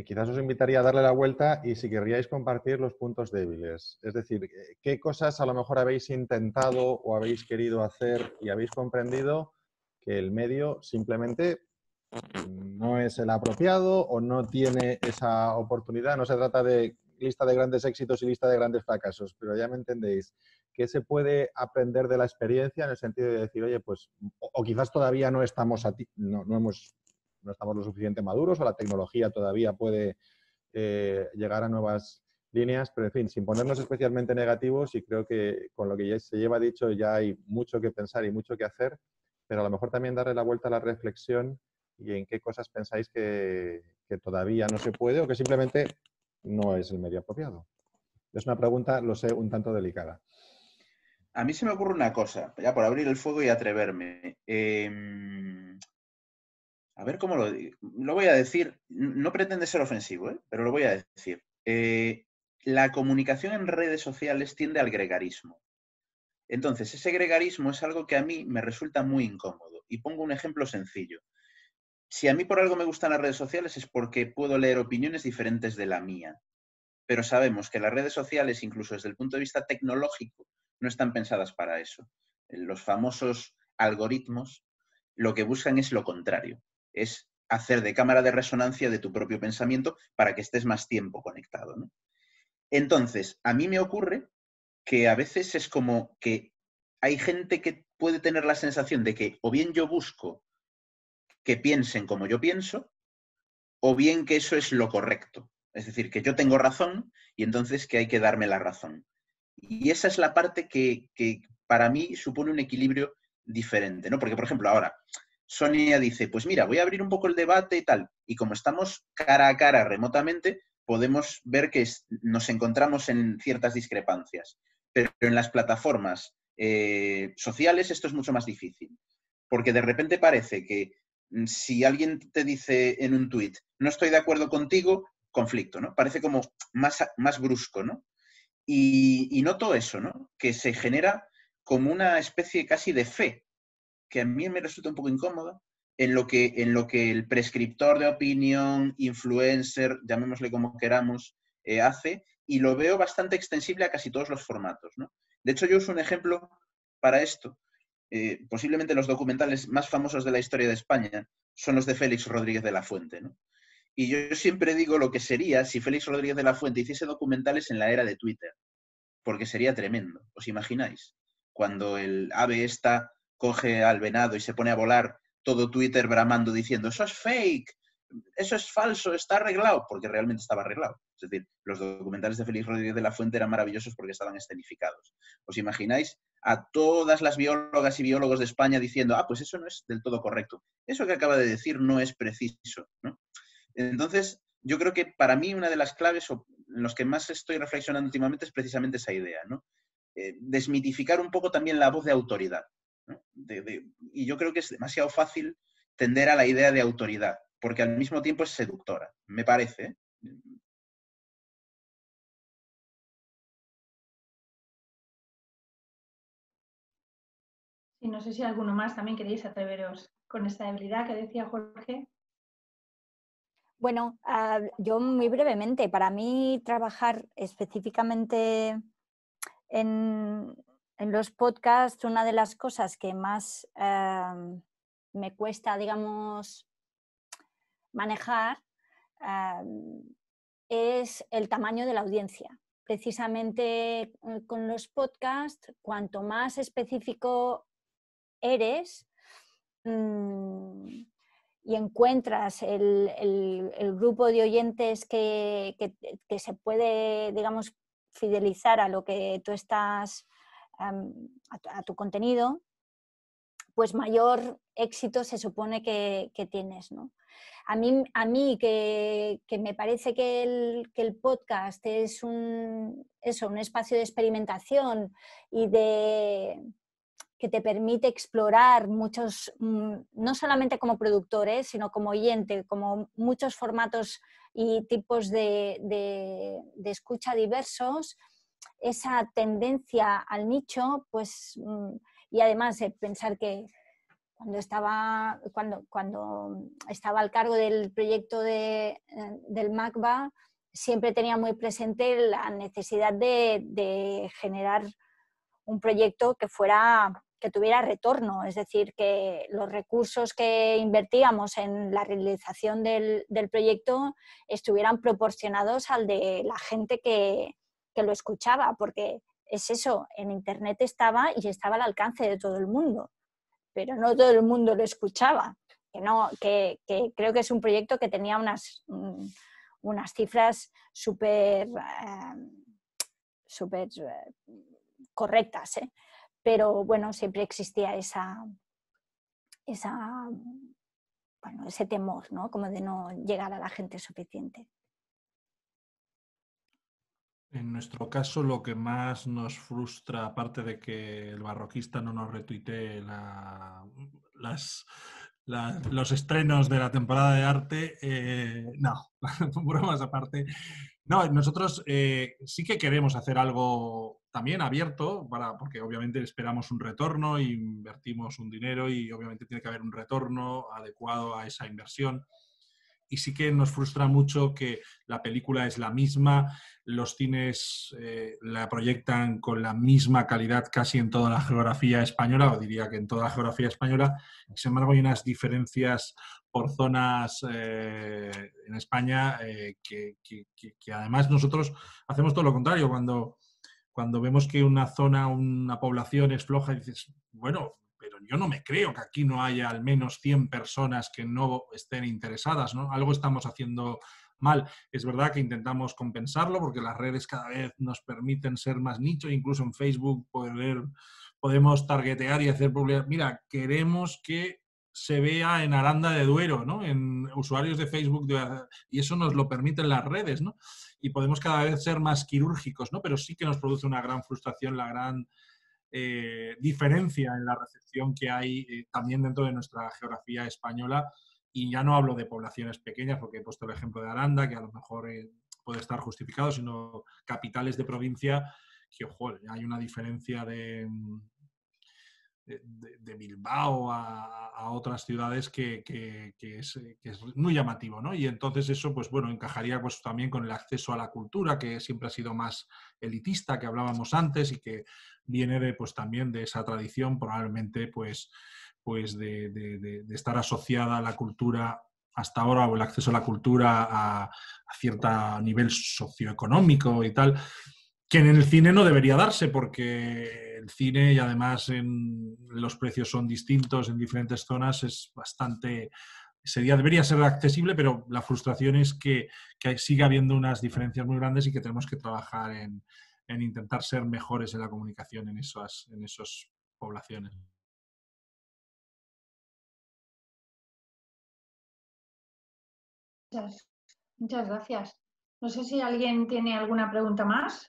Quizás os invitaría a darle la vuelta y si querríais compartir los puntos débiles. Es decir, qué cosas a lo mejor habéis intentado o habéis querido hacer y habéis comprendido que el medio simplemente no es el apropiado o no tiene esa oportunidad. No se trata de lista de grandes éxitos y lista de grandes fracasos, pero ya me entendéis. ¿Qué se puede aprender de la experiencia en el sentido de decir, oye, pues, o quizás todavía no estamos no estamos lo suficiente maduros o la tecnología todavía puede llegar a nuevas líneas, pero en fin, sin ponernos especialmente negativos, y creo que con lo que ya se lleva dicho ya hay mucho que pensar y mucho que hacer, pero a lo mejor también darle la vuelta a la reflexión y en qué cosas pensáis que todavía no se puede o que simplemente no es el medio apropiado. Es una pregunta, lo sé, un tanto delicada. A mí se me ocurre una cosa, ya por abrir el fuego y atreverme. A ver cómo lo digo. Lo voy a decir, no pretende ser ofensivo, pero lo voy a decir. La comunicación en redes sociales tiende al gregarismo. Entonces, ese gregarismo es algo que a mí me resulta muy incómodo. Y pongo un ejemplo sencillo. Si a mí por algo me gustan las redes sociales es porque puedo leer opiniones diferentes de la mía. Pero sabemos que las redes sociales, incluso desde el punto de vista tecnológico, no están pensadas para eso. Los famosos algoritmos lo que buscan es lo contrario. Es hacer de cámara de resonancia de tu propio pensamiento para que estés más tiempo conectado, ¿no? Entonces, a mí me ocurre que a veces es como que hay gente que puede tener la sensación de que o bien yo busco que piensen como yo pienso, o bien que eso es lo correcto. Es decir, que yo tengo razón y entonces que hay que darme la razón. Y esa es la parte que para mí supone un equilibrio diferente, ¿no? Porque, por ejemplo, ahora Sonia dice, pues mira, voy a abrir un poco el debate y tal. Y como estamos cara a cara remotamente, podemos ver que nos encontramos en ciertas discrepancias. Pero en las plataformas sociales esto es mucho más difícil. Porque de repente parece que si alguien te dice en un tuit, no estoy de acuerdo contigo, conflicto, ¿no? Parece como más brusco, ¿no? Y noto eso, ¿no? Que se genera como una especie casi de fe, que a mí me resulta un poco incómoda, en lo que el prescriptor de opinión, influencer, llamémosle como queramos, hace, y lo veo bastante extensible a casi todos los formatos, ¿no? De hecho, yo uso un ejemplo para esto. Posiblemente los documentales más famosos de la historia de España son los de Félix Rodríguez de la Fuente, ¿no? Y yo siempre digo lo que sería si Félix Rodríguez de la Fuente hiciese documentales en la era de Twitter, porque sería tremendo, ¿os imagináis? Cuando el ave esta coge al venado y se pone a volar, todo Twitter bramando diciendo eso es fake, eso es falso, está arreglado, porque realmente estaba arreglado. Es decir, los documentales de Félix Rodríguez de la Fuente eran maravillosos porque estaban escenificados. ¿Os imagináis a todas las biólogas y biólogos de España diciendo, pues eso no es del todo correcto? Eso que acaba de decir no es preciso, ¿no? Entonces, yo creo que para mí una de las claves o en los que más estoy reflexionando últimamente es precisamente esa idea, ¿no? Desmitificar un poco también la voz de autoridad, ¿no? Y yo creo que es demasiado fácil tender a la idea de autoridad, porque al mismo tiempo es seductora, me parece, ¿eh? Y no sé si alguno más también queréis atreveros con esta debilidad que decía Jorge. Bueno, yo muy brevemente, para mí trabajar específicamente en los podcasts, una de las cosas que más me cuesta, digamos, manejar es el tamaño de la audiencia. Precisamente con los podcasts, cuanto más específico eres y encuentras el grupo de oyentes que se puede, digamos, fidelizar a lo que tú estás, a tu contenido, pues mayor éxito se supone que tienes, ¿no? A mí que me parece que el podcast es un espacio de experimentación y que te permite explorar muchos, no solamente como productores, sino como oyente, como muchos formatos y tipos de escucha diversos, esa tendencia al nicho, pues, y además pensar que cuando estaba al cargo del proyecto del MACBA, siempre tenía muy presente la necesidad de generar un proyecto que tuviera retorno, es decir, que los recursos que invertíamos en la realización del proyecto estuvieran proporcionados al de la gente que lo escuchaba, porque es eso, en Internet estaba y estaba al alcance de todo el mundo, pero no todo el mundo lo escuchaba. Que creo que es un proyecto que tenía unas cifras súper correctas, ¿eh? Pero bueno, siempre existía ese temor, ¿no? Como de no llegar a la gente suficiente. En nuestro caso, lo que más nos frustra, aparte de que el barroquista no nos retuitee los estrenos de la temporada de arte, no, bromas aparte. No, nosotros sí que queremos hacer algo también abierto, porque obviamente esperamos un retorno, invertimos un dinero y obviamente tiene que haber un retorno adecuado a esa inversión. Y sí que nos frustra mucho que la película es la misma, los cines la proyectan con la misma calidad casi en toda la geografía española, o diría que en toda la geografía española, y sin embargo hay unas diferencias por zonas en España que además nosotros hacemos todo lo contrario. Cuando vemos que una zona, una población es floja, dices, bueno, pero yo no me creo que aquí no haya al menos 100 personas que no estén interesadas, ¿no? Algo estamos haciendo mal. Es verdad que intentamos compensarlo porque las redes cada vez nos permiten ser más nicho, incluso en Facebook podemos targetear y hacer publicidad. Mira, queremos que se vea en Aranda de Duero, ¿no? En usuarios de Facebook, y eso nos lo permiten las redes, ¿no? Y podemos cada vez ser más quirúrgicos, ¿no? Pero sí que nos produce una gran frustración, la gran diferencia en la recepción que hay también dentro de nuestra geografía española, y ya no hablo de poblaciones pequeñas porque he puesto el ejemplo de Aranda, que a lo mejor puede estar justificado, sino capitales de provincia que, ojo, hay una diferencia de Bilbao a otras ciudades que es muy llamativo, ¿no? Y entonces eso, pues bueno, encajaría pues también con el acceso a la cultura, que siempre ha sido más elitista, que hablábamos antes, y que viene pues también de esa tradición, probablemente pues de estar asociada a la cultura hasta ahora, o el acceso a la cultura a cierto nivel socioeconómico y tal, que en el cine no debería darse, porque el cine, y además los precios son distintos en diferentes zonas, es bastante... debería ser accesible, pero la frustración es que sigue habiendo unas diferencias muy grandes y que tenemos que trabajar en intentar ser mejores en la comunicación en esas poblaciones. Muchas gracias. No sé si alguien tiene alguna pregunta más.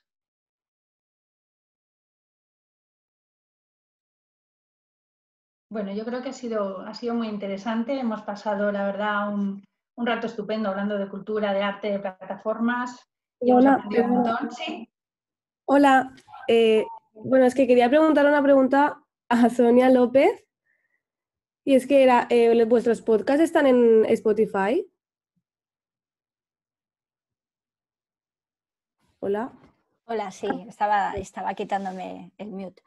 Bueno, yo creo que ha sido muy interesante. Hemos pasado, la verdad, un rato estupendo hablando de cultura, de arte, de plataformas. Y hemos aprendido un montón. ¿Sí? Hola. Bueno, es que quería preguntar una pregunta a Sonia López. Y es que ¿vuestros podcasts están en Spotify? Hola. Hola, sí, estaba quitándome el mute.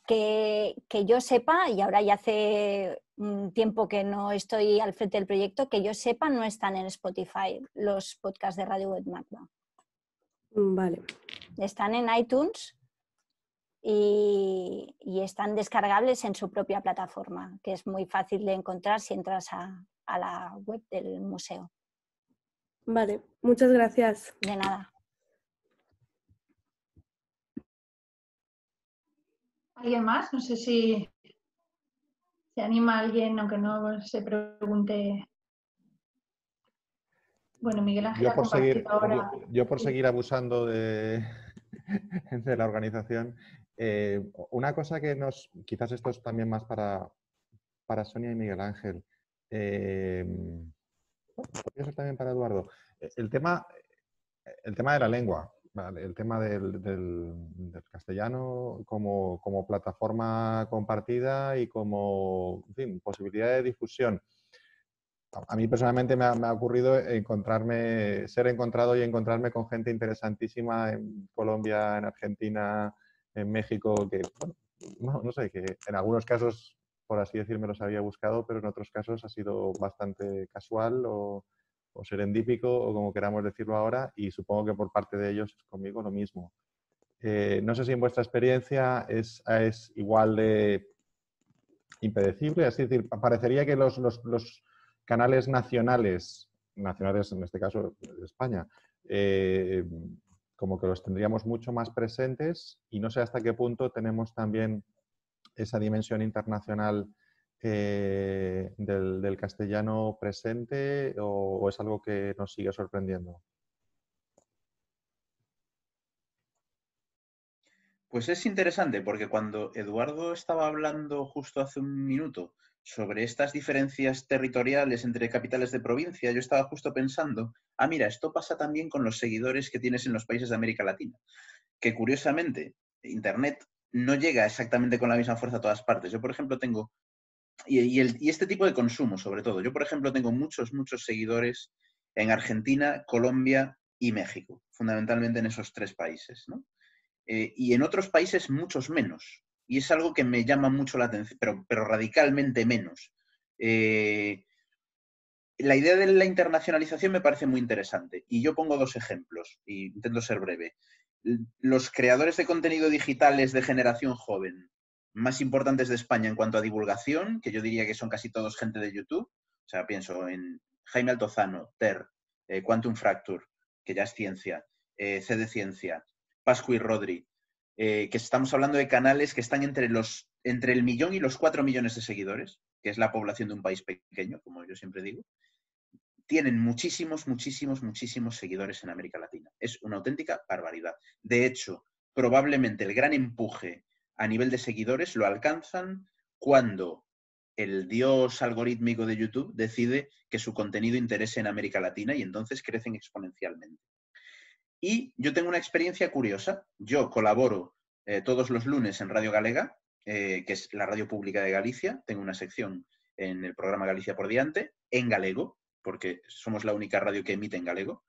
Que yo sepa, y ahora ya hace un tiempo que no estoy al frente del proyecto, que yo sepa no están en Spotify los podcasts de Radio Web Magma. Vale. Están en iTunes y están descargables en su propia plataforma, que es muy fácil de encontrar si entras a la web del museo. Vale, muchas gracias. De nada. ¿Alguien más? No sé si se anima alguien, aunque no se pregunte. Bueno, Miguel Ángel ha compartido ahora. Yo por seguir abusando de la organización, una cosa que quizás esto es también más para Sonia y Miguel Ángel, podría ser también para Eduardo, el tema de la lengua, ¿vale? El tema del castellano como plataforma compartida y como, en fin, posibilidad de difusión. A mí personalmente me ha ocurrido ser encontrado y encontrarme con gente interesantísima en Colombia, en Argentina, en México, que, bueno, no sé, que en algunos casos, por así decirme, los había buscado, pero en otros casos ha sido bastante casual o serendípico, o como queramos decirlo ahora, y supongo que por parte de ellos es conmigo lo mismo. No sé si en vuestra experiencia es igual de impredecible, es decir, parecería que los canales nacionales en este caso de España, como que los tendríamos mucho más presentes, y no sé hasta qué punto tenemos también esa dimensión internacional del castellano presente, o es algo que nos sigue sorprendiendo. Pues es interesante, porque cuando Eduardo estaba hablando justo hace un minuto sobre estas diferencias territoriales entre capitales de provincia, yo estaba justo pensando, mira, esto pasa también con los seguidores que tienes en los países de América Latina, que curiosamente Internet no llega exactamente con la misma fuerza a todas partes. Yo, por ejemplo, tengo, y este tipo de consumo sobre todo, yo, por ejemplo, tengo muchos seguidores en Argentina, Colombia y México, fundamentalmente en esos tres países, ¿no? Y en otros países muchos menos. Y es algo que me llama mucho la atención, pero radicalmente menos. La idea de la internacionalización me parece muy interesante. Y yo pongo dos ejemplos, y intento ser breve. Los creadores de contenido digitales de generación joven más importantes de España en cuanto a divulgación, que yo diría que son casi todos gente de YouTube. O sea, pienso en Jaime Altozano, Ter, Quantum Fracture, que ya es ciencia, CD Ciencia, Pascu y Rodri, que estamos hablando de canales que están entre el 1 millón y los 4 millones de seguidores, que es la población de un país pequeño, como yo siempre digo. Tienen muchísimos seguidores en América Latina. Es una auténtica barbaridad. De hecho, probablemente el gran empuje a nivel de seguidores lo alcanzan cuando el dios algorítmico de YouTube decide que su contenido interese en América Latina, y entonces crecen exponencialmente. Y yo tengo una experiencia curiosa. Yo colaboro todos los lunes en Radio Galega, que es la radio pública de Galicia. Tengo una sección en el programa Galicia por diante, en galego, porque somos la única radio que emite en galego.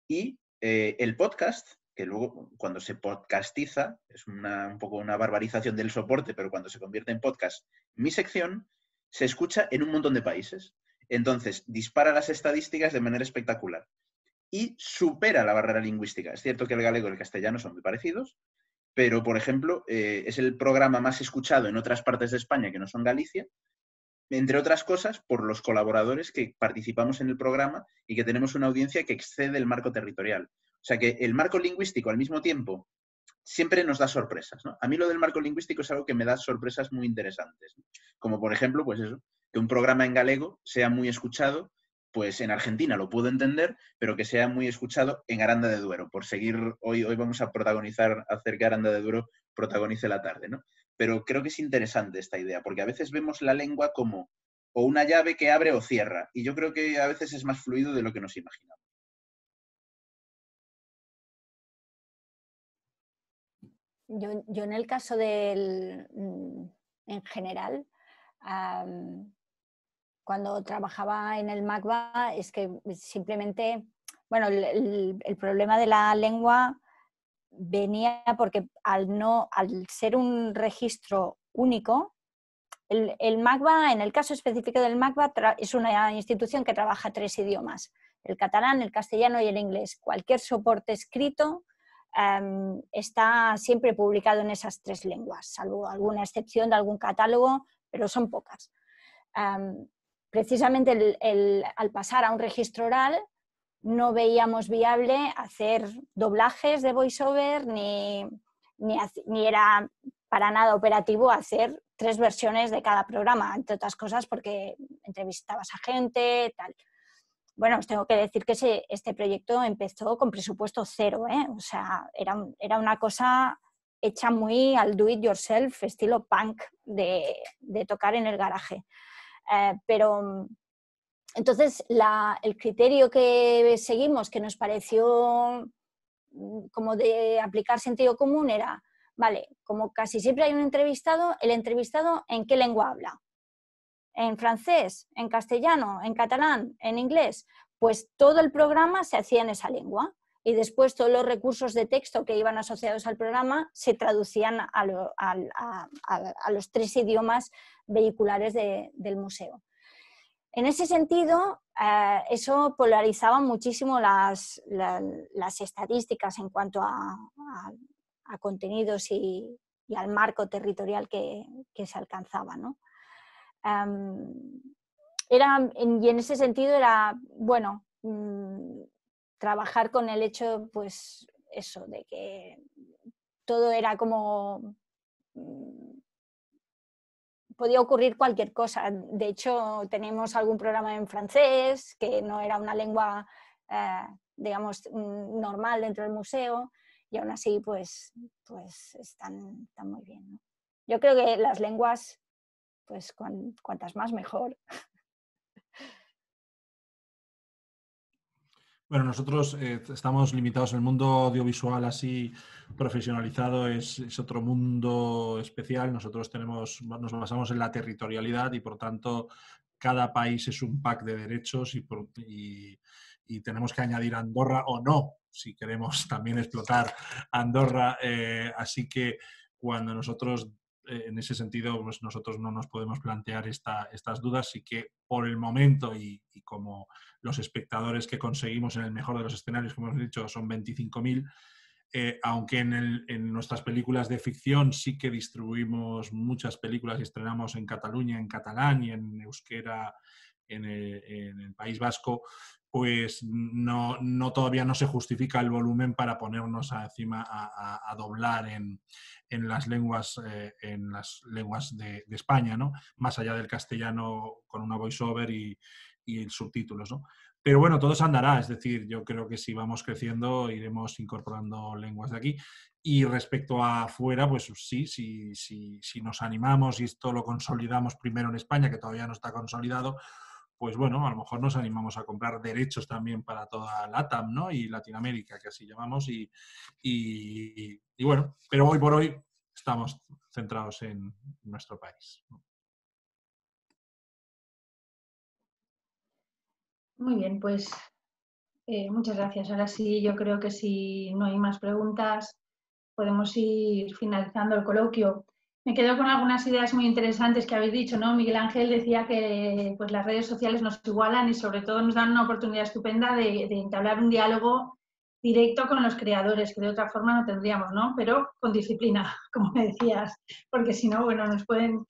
Y el podcast, que luego cuando se podcastiza, es un poco una barbarización del soporte, pero cuando se convierte en podcast, mi sección se escucha en un montón de países. Entonces, dispara las estadísticas de manera espectacular y supera la barrera lingüística. Es cierto que el galego y el castellano son muy parecidos, pero, por ejemplo, es el programa más escuchado en otras partes de España que no son Galicia, entre otras cosas, por los colaboradores que participamos en el programa y que tenemos una audiencia que excede el marco territorial. O sea que el marco lingüístico, al mismo tiempo, siempre nos da sorpresas, ¿no? A mí lo del marco lingüístico es algo que me da sorpresas muy interesantes, ¿no? Como, por ejemplo, pues eso, que un programa en galego sea muy escuchado, pues en Argentina lo puedo entender, pero que sea muy escuchado en Aranda de Duero. Por seguir, hoy vamos a protagonizar, hacer que Aranda de Duero protagonice la tarde, ¿no? Pero creo que es interesante esta idea, porque a veces vemos la lengua como o una llave que abre o cierra, y yo creo que a veces es más fluido de lo que nos imaginamos. Yo en el caso en general, cuando trabajaba en el MACBA, es que simplemente, bueno, el problema de la lengua venía porque al ser un registro único, el MACBA, en el caso específico del MACBA, es una institución que trabaja 3 idiomas, el catalán, el castellano y el inglés. Cualquier soporte escrito está siempre publicado en esas 3 lenguas, salvo alguna excepción de algún catálogo, pero son pocas. Precisamente al pasar a un registro oral, no veíamos viable hacer doblajes de voiceover, ni era para nada operativo hacer 3 versiones de cada programa, entre otras cosas porque entrevistabas a gente, tal. Bueno, os tengo que decir que este proyecto empezó con presupuesto 0, ¿eh? O sea, era una cosa hecha muy al do it yourself, estilo punk, de tocar en el garaje. Pero entonces el criterio que seguimos, que nos pareció como de aplicar sentido común, era, vale, como casi siempre hay un entrevistado, el entrevistado ¿en qué lengua habla? ¿En francés? ¿En castellano? ¿En catalán? ¿En inglés? Pues todo el programa se hacía en esa lengua y después todos los recursos de texto que iban asociados al programa se traducían a los 3 idiomas vehiculares del museo. En ese sentido, eso polarizaba muchísimo las estadísticas en cuanto a contenidos y al marco territorial que se alcanzaba, ¿no? Y en ese sentido era, bueno, trabajar con el hecho, pues eso, de que todo era como... podía ocurrir cualquier cosa. De hecho, tenemos algún programa en francés, que no era una lengua, digamos, normal dentro del museo, y aún así, pues están muy bien, ¿no? Yo creo que las lenguas, pues cuantas más mejor. Bueno, nosotros estamos limitados. El mundo audiovisual así profesionalizado es otro mundo especial. Nosotros nos basamos en la territorialidad y, por tanto, cada país es un pack de derechos y tenemos que añadir Andorra o no, si queremos también explotar Andorra. Así que cuando nosotros, en ese sentido, pues nosotros no nos podemos plantear estas dudas, y que por el momento y como los espectadores que conseguimos en el mejor de los escenarios, como hemos dicho, son 25.000, aunque en nuestras películas de ficción sí que distribuimos muchas películas y estrenamos en Cataluña, en catalán y en euskera en el País Vasco, pues todavía no se justifica el volumen para ponernos encima a doblar en las lenguas de España, ¿no? Más allá del castellano con una voiceover y subtítulos, ¿no? Pero bueno, todo se andará, es decir, yo creo que si vamos creciendo iremos incorporando lenguas de aquí. Y respecto a afuera, pues sí, si nos animamos y esto lo consolidamos primero en España, que todavía no está consolidado, pues bueno, a lo mejor nos animamos a comprar derechos también para toda LATAM, ¿no? Y Latinoamérica, que así llamamos, y bueno, pero hoy por hoy estamos centrados en nuestro país. Muy bien, pues muchas gracias. Ahora sí, yo creo que si no hay más preguntas, podemos ir finalizando el coloquio. Me quedo con algunas ideas muy interesantes que habéis dicho, ¿no? Miguel Ángel decía que pues, las redes sociales nos igualan y sobre todo nos dan una oportunidad estupenda de entablar un diálogo directo con los creadores, que de otra forma no tendríamos, ¿no? Pero con disciplina, como me decías, porque si no, bueno, nos pueden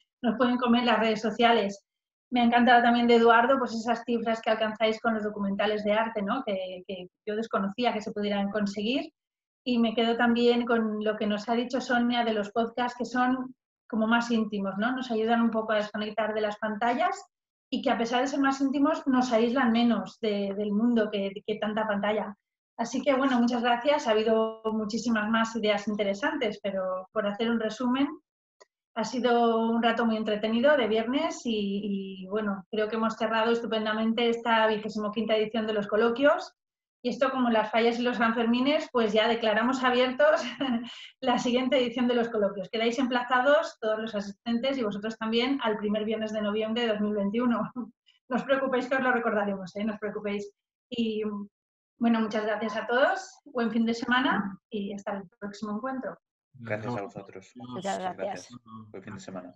comer las redes sociales. Me ha encantado también de Eduardo, pues esas cifras que alcanzáis con los documentales de arte, ¿no? Que yo desconocía que se pudieran conseguir. Y me quedo también con lo que nos ha dicho Sonia de los podcasts, que son como más íntimos, ¿no? Nos ayudan un poco a desconectar de las pantallas y que a pesar de ser más íntimos nos aíslan menos del mundo que tanta pantalla. Así que, bueno, muchas gracias. Ha habido muchísimas más ideas interesantes, pero por hacer un resumen, ha sido un rato muy entretenido de viernes y bueno, creo que hemos cerrado estupendamente esta 25ª edición de los coloquios. Y esto, como las fallas y los Sanfermines, pues ya declaramos abiertos la siguiente edición de los coloquios. Quedáis emplazados, todos los asistentes y vosotros también, al primer viernes de noviembre de 2021. No os preocupéis que os lo recordaremos, no os preocupéis. Y bueno, muchas gracias a todos, buen fin de semana y hasta el próximo encuentro. Gracias a vosotros. Muchas gracias. Buen fin de semana.